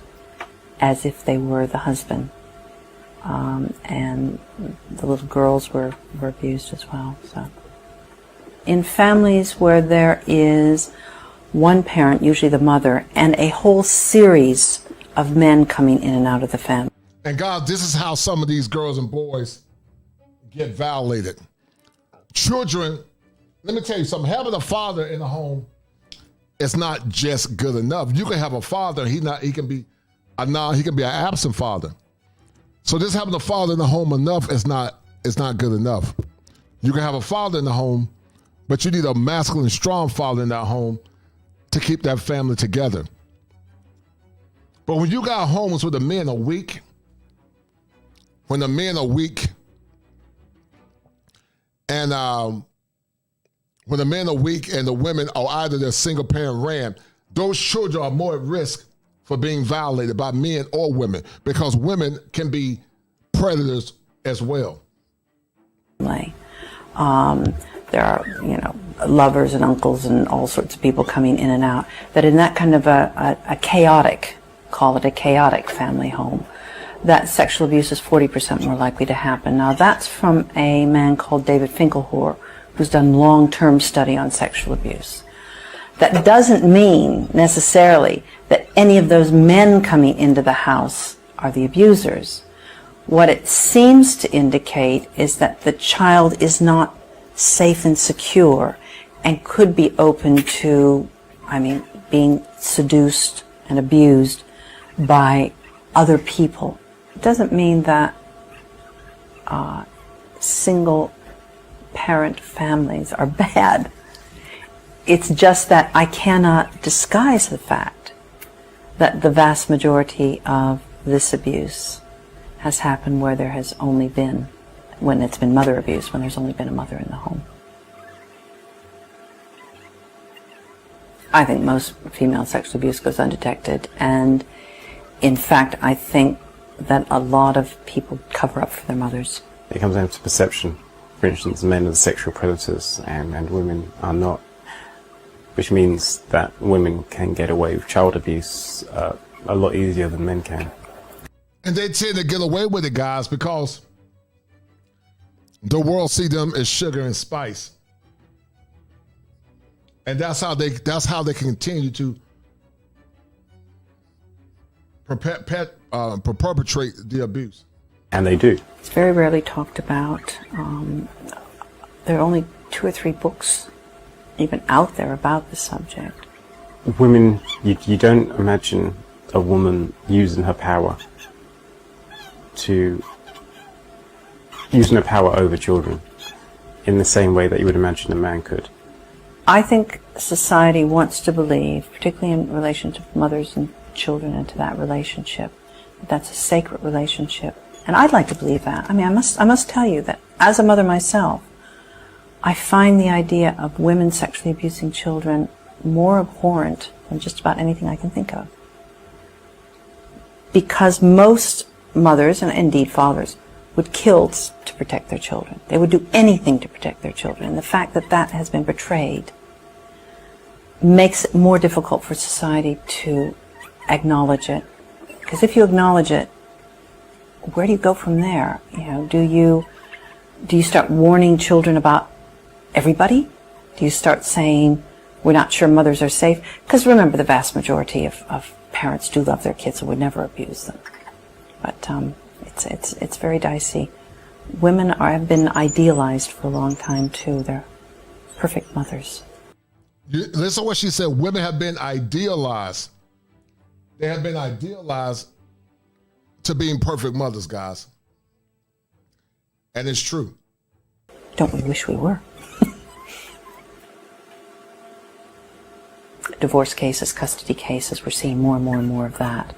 as if they were the husband. And the little girls were abused as well. So, in families where there is one parent, usually the mother, and a whole series of men coming in and out of the family. And God, this is how some of these girls and boys get violated. Children, let me tell you something, having a father in the home is not just good enough. You can have a father, he can be an absent father. So just having a father in the home enough is not good enough. You can have a father in the home, but you need a masculine, strong father in that home to keep that family together. But when you got homes where the men are weak, when the men are weak, and when the men are weak and the women are either their single parent ran, those children are more at risk for being violated by men or women, because women can be predators as well. there are, you know, lovers and uncles and all sorts of people coming in and out, that in that kind of a chaotic, call it a chaotic family home, that sexual abuse is 40% more likely to happen. Now that's from a man called David Finkelhor, who's done long-term study on sexual abuse. That doesn't mean necessarily that any of those men coming into the house are the abusers. What it seems to indicate is that the child is not safe and secure and could be open to, being seduced and abused by other people. It doesn't mean that single parent families are bad. It's just that I cannot disguise the fact that the vast majority of this abuse has happened where there has only been, when it's been mother abuse, when there's only been a mother in the home. I think most female sexual abuse goes undetected, and in fact I think that a lot of people cover up for their mothers. It comes down to perception. For instance, men are the sexual predators and women are not, which means that women can get away with child abuse a lot easier than men can. And they tend to get away with it, guys, because the world see them as sugar and spice. And that's how they continue to perpetrate the abuse. And they do. It's very rarely talked about. There are only 2 or 3 books even out there about the subject. Women, you don't imagine a woman using her power over children in the same way that you would imagine a man could. I think society wants to believe, particularly in relation to mothers and children and to that relationship, that that's a sacred relationship. And I'd like to believe that. I must tell you that as a mother myself, I find the idea of women sexually abusing children more abhorrent than just about anything I can think of. Because most mothers, and indeed fathers, would kill to protect their children. They would do anything to protect their children. And the fact that that has been portrayed makes it more difficult for society to acknowledge it. Because if you acknowledge it, where do you go from there? Do you start warning children about everybody? Do you start saying, we're not sure mothers are safe? Because remember, the vast majority of parents do love their kids and would never abuse them. But it's very dicey. Women have been idealized for a long time too. They're perfect mothers. Listen to what she said. Women have been idealized. They have been idealized to being perfect mothers, guys. And it's true. Don't we wish we were? Divorce cases, custody cases, we're seeing more and more and more of that,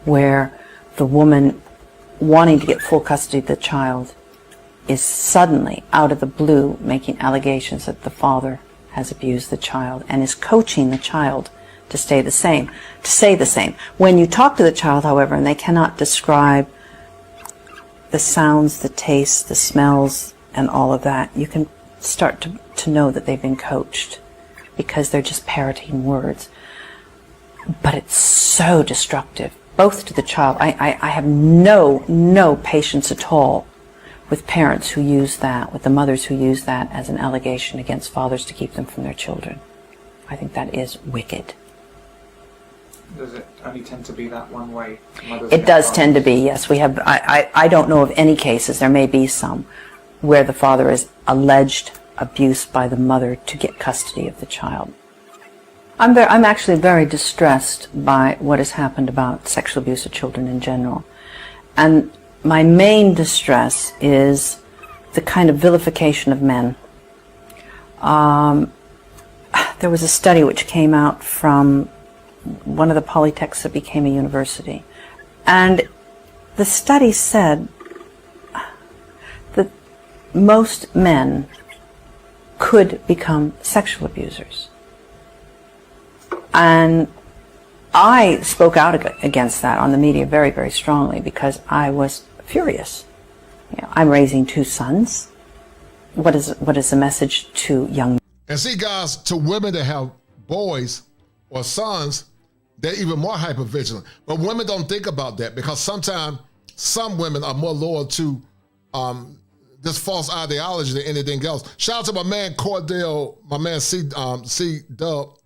where the woman wanting to get full custody of the child is suddenly, out of the blue, making allegations that the father has abused the child and is coaching the child to say the same. When you talk to the child, however, and they cannot describe the sounds, the tastes, the smells, and all of that, you can start to know that they've been coached, because they're just parroting words. But it's so destructive, both to the child. I have no patience at all with parents who use that, with the mothers who use that as an allegation against fathers to keep them from their children. I think that is wicked. Does it only tend to be that one way? It does tend to be, yes. We have. I don't know of any cases, there may be some, where the father is alleged abuse by the mother to get custody of the child. I'm actually very distressed by what has happened about sexual abuse of children in general. And my main distress is the kind of vilification of men. There was a study which came out from one of the polytechs that became a university. And the study said that most men could become sexual abusers. And I spoke out against that on the media very, very strongly, because I was furious. I'm raising 2 sons. what is the message to young? And see, guys, to women that have boys or sons, they're even more hypervigilant. But women don't think about that because sometimes some women are more loyal to this false ideology than anything else. Shout out to my man Cordell, my man C Dub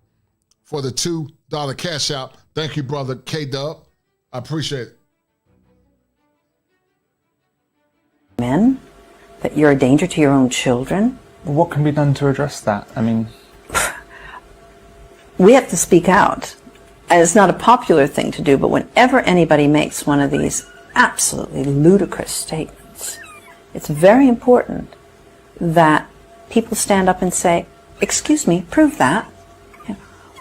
for the $2 cash out. Thank you, brother K Dub. I appreciate it. Men, that you're a danger to your own children. What can be done to address that? I mean, we have to speak out. And it's not a popular thing to do, but whenever anybody makes one of these absolutely ludicrous statements, it's very important that people stand up and say, excuse me, prove that.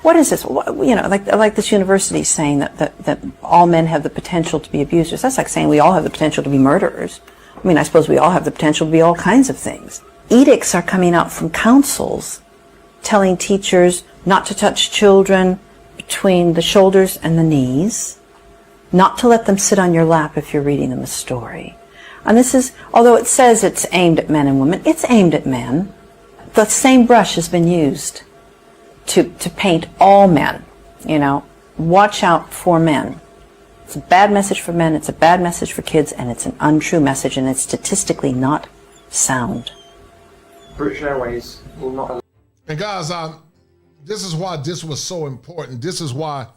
What is this? Like this university saying that all men have the potential to be abusers. That's like saying we all have the potential to be murderers. I mean, I suppose we all have the potential to be all kinds of things. Edicts are coming out from councils telling teachers not to touch children between the shoulders and the knees, not to let them sit on your lap if you're reading them a story. And this is, although it says it's aimed at men and women, it's aimed at men. The same brush has been used to paint all men. Watch out for men. It's a bad message for men, it's a bad message for kids, and it's an untrue message, and it's statistically not sound. British Airways will not. And guys, this is why this was so important. This is why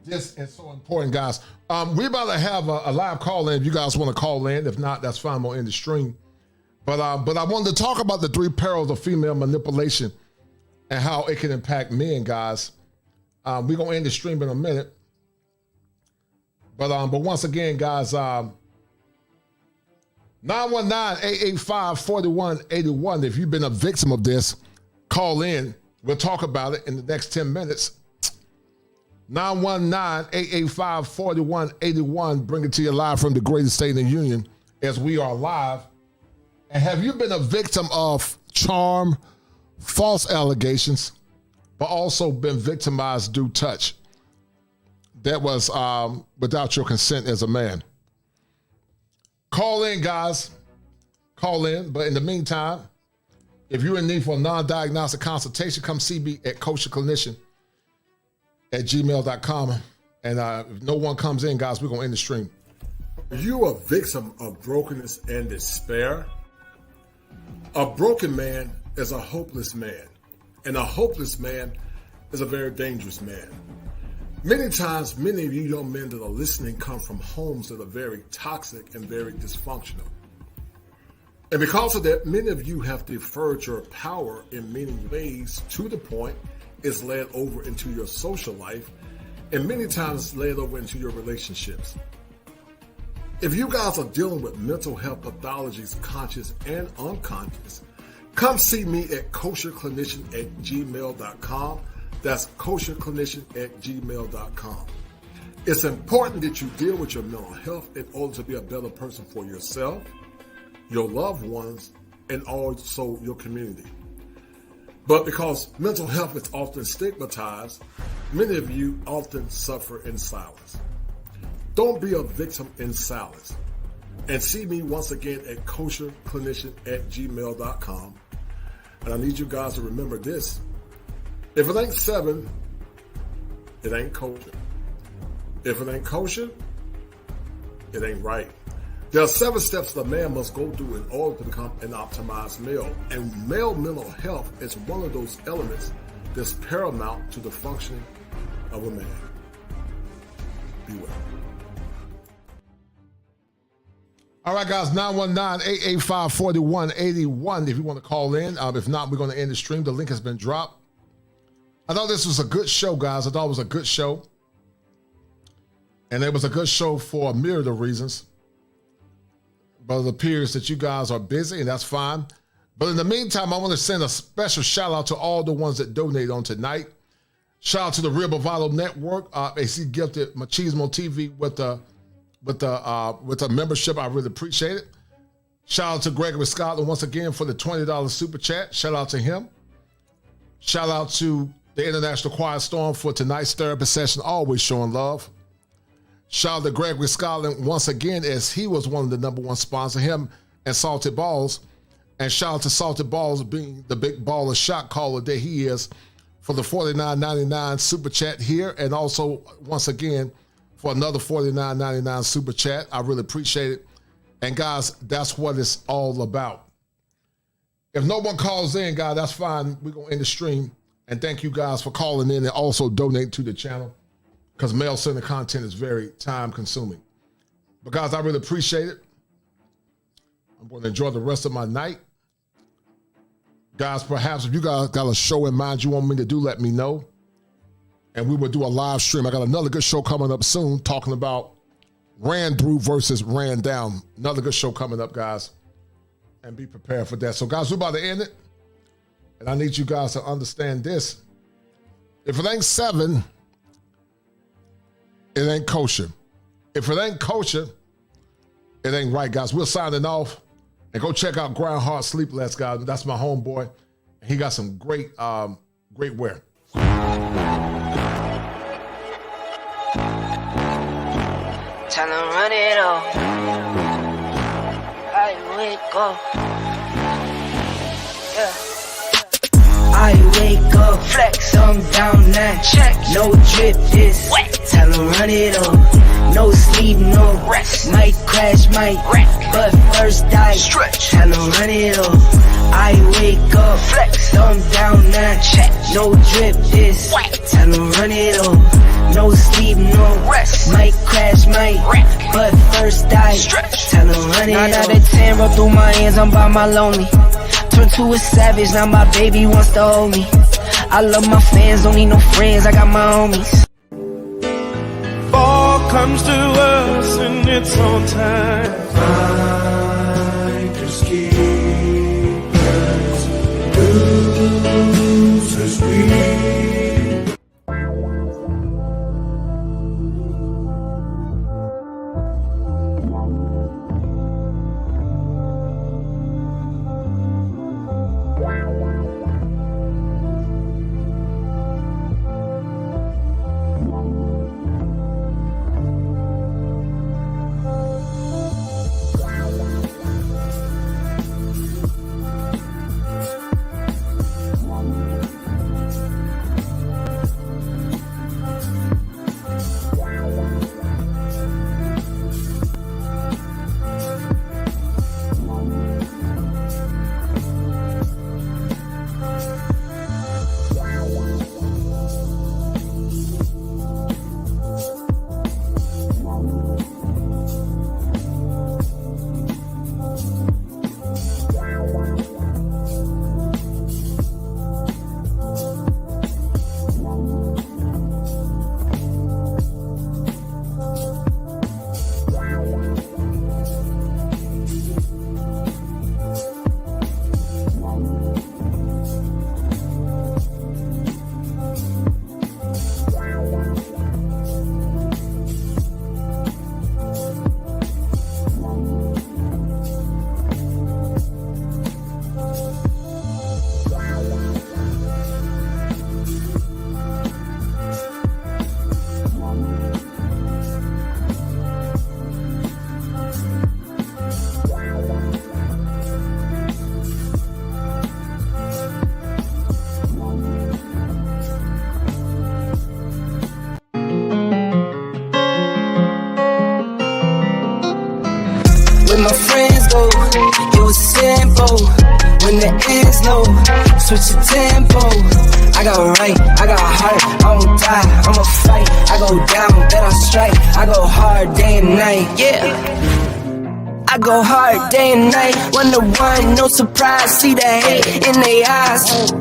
this is so important, guys. We're about to have a live call in if you guys want to call in. If not, that's fine, we'll end the stream. But I wanted to talk about the 3 perils of female manipulation and how it can impact men, guys. We're going to end the stream in a minute. But once again, guys, 919-885-4181. If you've been a victim of this, call in. We'll talk about it in the next 10 minutes. 919-885-4181. Bring it to you live from the greatest state in the union as we are live. And have you been a victim of charm, false allegations, but also been victimized through touch? That was without your consent as a man. Call in, guys. Call in. But in the meantime, if you're in need for a non-diagnostic consultation, come see me at kosherclinician@gmail.com. And if no one comes in, guys, we're going to end the stream. Are you a victim of brokenness and despair? A broken man is a hopeless man. And a hopeless man is a very dangerous man. Many times, many of you young men that are listening come from homes that are very toxic and very dysfunctional. And because of that, many of you have deferred your power in many ways to the point it's led over into your social life and many times led over into your relationships. If you guys are dealing with mental health pathologies, conscious and unconscious, come see me at kosherclinician@gmail.com. That's kosherclinician@gmail.com. It's important that you deal with your mental health in order to be a better person for yourself, your loved ones, and also your community. But because mental health is often stigmatized, many of you often suffer in silence. Don't be a victim in silence. And see me once again at kosherclinician@gmail.com. And I need you guys to remember this. If it ain't 7, it ain't kosher. If it ain't kosher, it ain't right. There are 7 steps that a man must go through in order to become an optimized male. And male mental health is one of those elements that's paramount to the functioning of a man. Be well. All right, guys, 919-885-4181 if you want to call in. If not, we're going to end the stream. The link has been dropped. I thought this was a good show, guys. I thought it was a good show. And it was a good show for a myriad of reasons. But it appears that you guys are busy, and that's fine. But in the meantime, I want to send a special shout out to all the ones that donated on tonight. Shout out to the Real Bravado Network. AC gifted Machismo TV with a membership. I really appreciate it. Shout out to Gregory Scotland once again for the $20 super chat. Shout out to him. Shout out to the International Quiet Storm for tonight's therapy session, always showing love. Shout out to Gregory Scotland once again, as he was one of the #1 sponsors, him and Salted Balls. And shout out to Salted Balls being the big baller shot caller that he is for the $49.99 super chat here. And also, once again, for another $49.99 super chat. I really appreciate it. And guys, that's what it's all about. If no one calls in, guys, that's fine. We're going to end the stream. And thank you guys for calling in and also donating to the channel, because mail center content is very time consuming. But guys, I really appreciate it. I'm going to enjoy the rest of my night. Guys, perhaps if you guys got a show in mind you want me to do, let me know. And we will do a live stream. I got another good show coming up soon talking about ran through versus ran down. Another good show coming up, guys. And be prepared for that. So, guys, we're about to end it. And I need you guys to understand this. If it ain't 7, it ain't kosher. If it ain't kosher, it ain't right, guys. We're signing off. And go check out Grind Hard Sleep Less, guys. That's my homeboy. He got some great wear. Tell him run it off. I wake up. Yeah. I wake up, flex, I'm down now. Check, no drip, this wet. Tell him run it up. No sleep, no rest. Might crash, might wreck, but first I stretch. Tell him run it up. I wake up, flex, I'm down now. Check, no drip, this wet. Tell him run it up. No sleep, no rest. Might crash, might wreck, but first I stretch. Tell him run it up. 9 out of 10 roll through my hands, I'm by my lonely. Turned to a savage, now my baby wants to hold me. I love my fans, don't need no friends, I got my homies. Fall comes to us in its own time. Finders keepers, losers we. My friends go, it was simple. When the ends low, switch the tempo. I got right, I got heart, I won't die, I'ma fight. I go down, then I strike. I go hard day and night, yeah. I go hard day and night. 1 to 1, no surprise. See the hate in their eyes.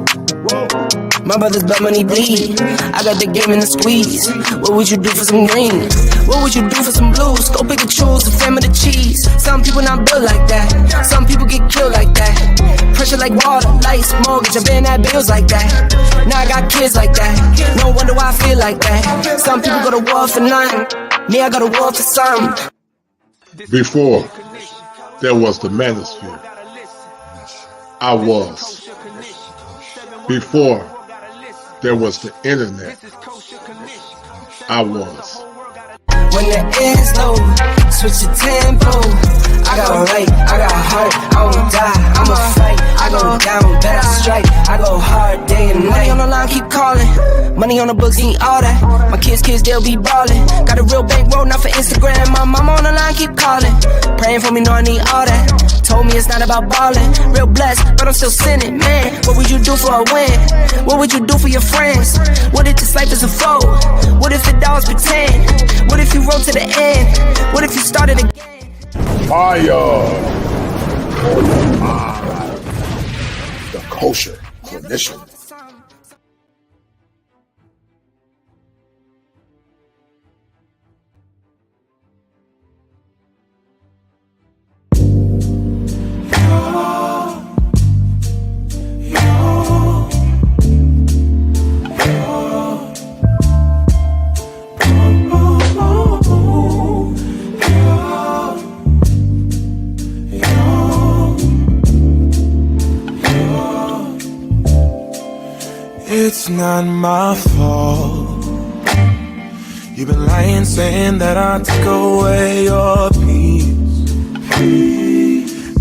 My brothers blood money bleed. I got the game in the squeeze. What would you do for some green? What would you do for some blues? Go pick and choose the fam of the cheese. Some people not built like that. Some people get killed like that. Pressure like water, lights, mortgage. I've been at bills like that. Now I got kids like that. No wonder why I feel like that. Some people go to war for nothing. Me, I go to war for something. Before there was the manosphere, I was. Before there was the internet, I was. When the ends low, switch the tempo. I got right, I got heart, I won't die, I'ma fight. I go down, bet I strike, I go hard day and night. Money on the line, keep calling. Money on the books, ain't all that. My kids, they'll be ballin'. Got a real bankroll, not for Instagram. My mama on the line, keep calling. Praying for me, know I need all that. Told me it's not about ballin'. Real blessed, but I'm still sinning, man. What would you do for a win? What would you do for your friends? What if this life is a foe? What if it all pretend? What if you roll to the end? What if you started again? Fire! The kosher clinician. It's not my fault. You've been lying, saying that I took away your peace.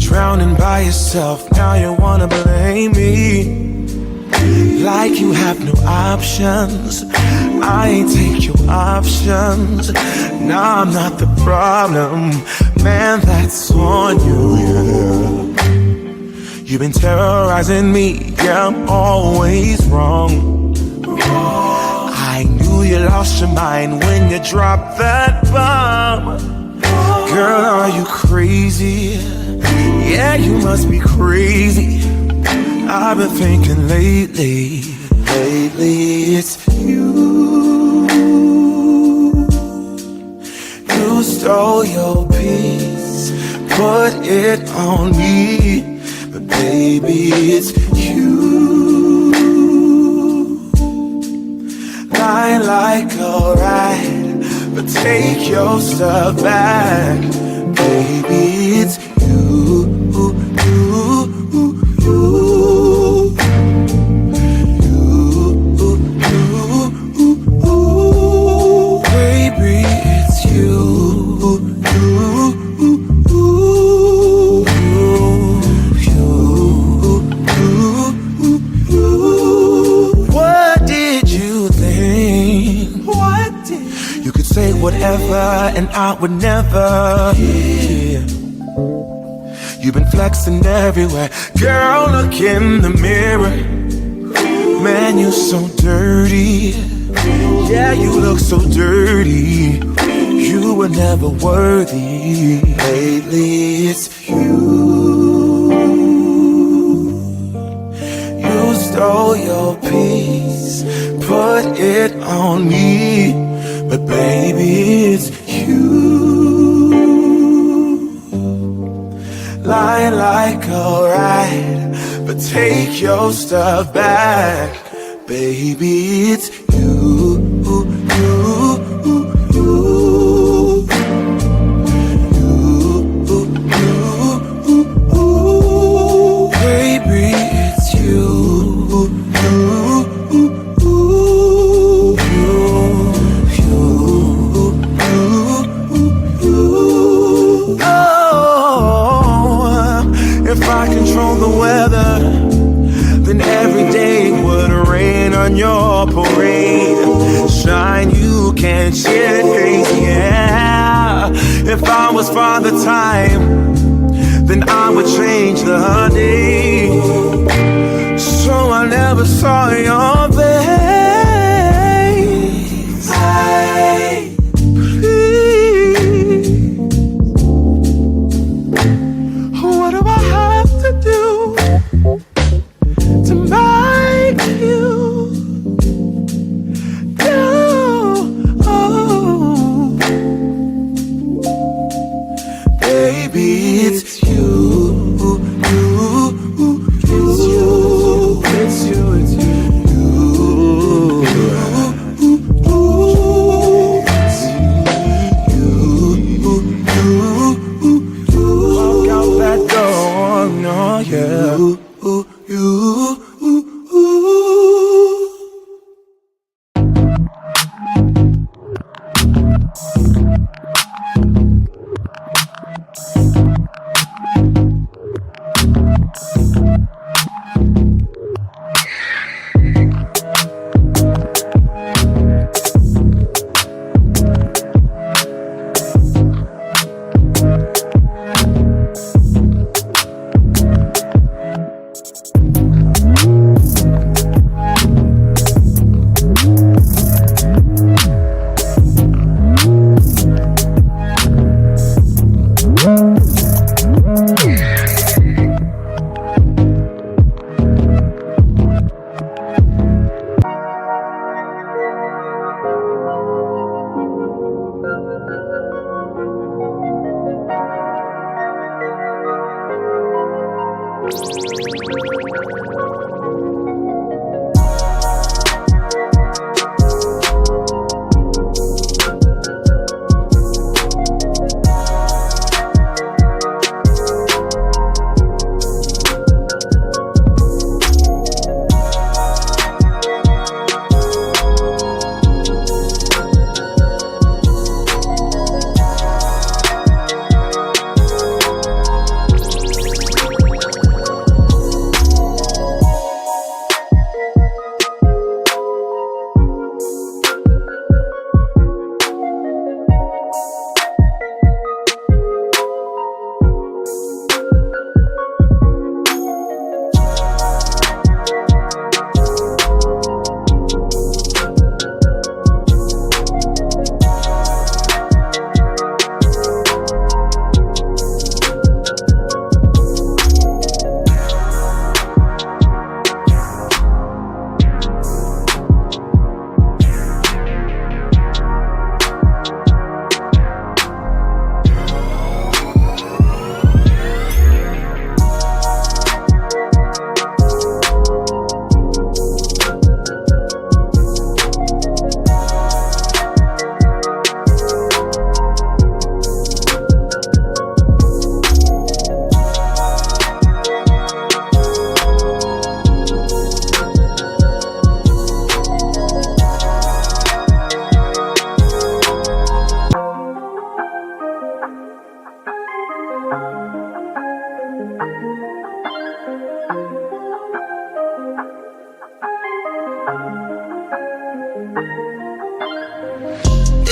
Drowning by yourself, now you wanna blame me. Like you have no options. I ain't take your options. Nah, I'm not the problem. Man, that's on you, yeah. You've been terrorizing me, yeah, I'm always wrong. I knew you lost your mind when you dropped that bomb. Girl, are you crazy? Yeah, you must be crazy. I've been thinking lately it's you. You stole your peace, put it on me. But baby, it's you. Lie like a ride, but take your stuff back. Baby, it's you. Baby, it's you. Say whatever and I would never hear. You've been flexing everywhere. Girl, look in the mirror. Man, you so dirty. Yeah, you look so dirty. You were never worthy. Lately it's you. You stole your peace, put it on me. But baby, it's you. Lying like a ride, but take your stuff back. Baby, it's you. Baby, it's you. If I control the weather, then every day would rain on your parade. Shine, you can't change, yeah. If I was Father Time, then I would change the day. So I never saw your face. What do I have to do to make you do? Oh, baby, it's you. It's you. It's you. It's you.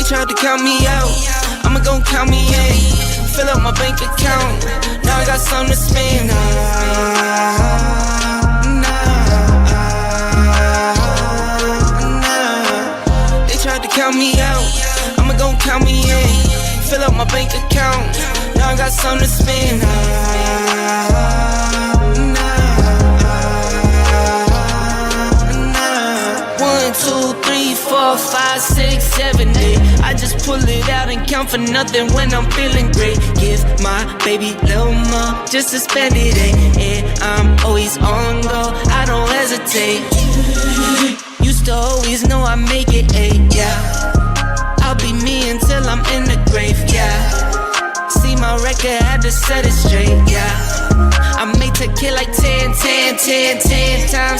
They tried to count me out, I'ma gon' count me in. Fill up my bank account, now I got something to spend. They tried to count me out, I'ma gon' count me in. Fill up my bank account, now I got something to spend. 1, 2, 3, 4, 5, 6, 7, 8. I just pull it out and count for nothing when I'm feeling great. Give my baby little more just to spend it, and I'm always on go, I don't hesitate. Used to always know I make it, yeah. I'll be me until I'm in the grave, yeah. See my record, had to set it straight, yeah. I made to kill like 10 times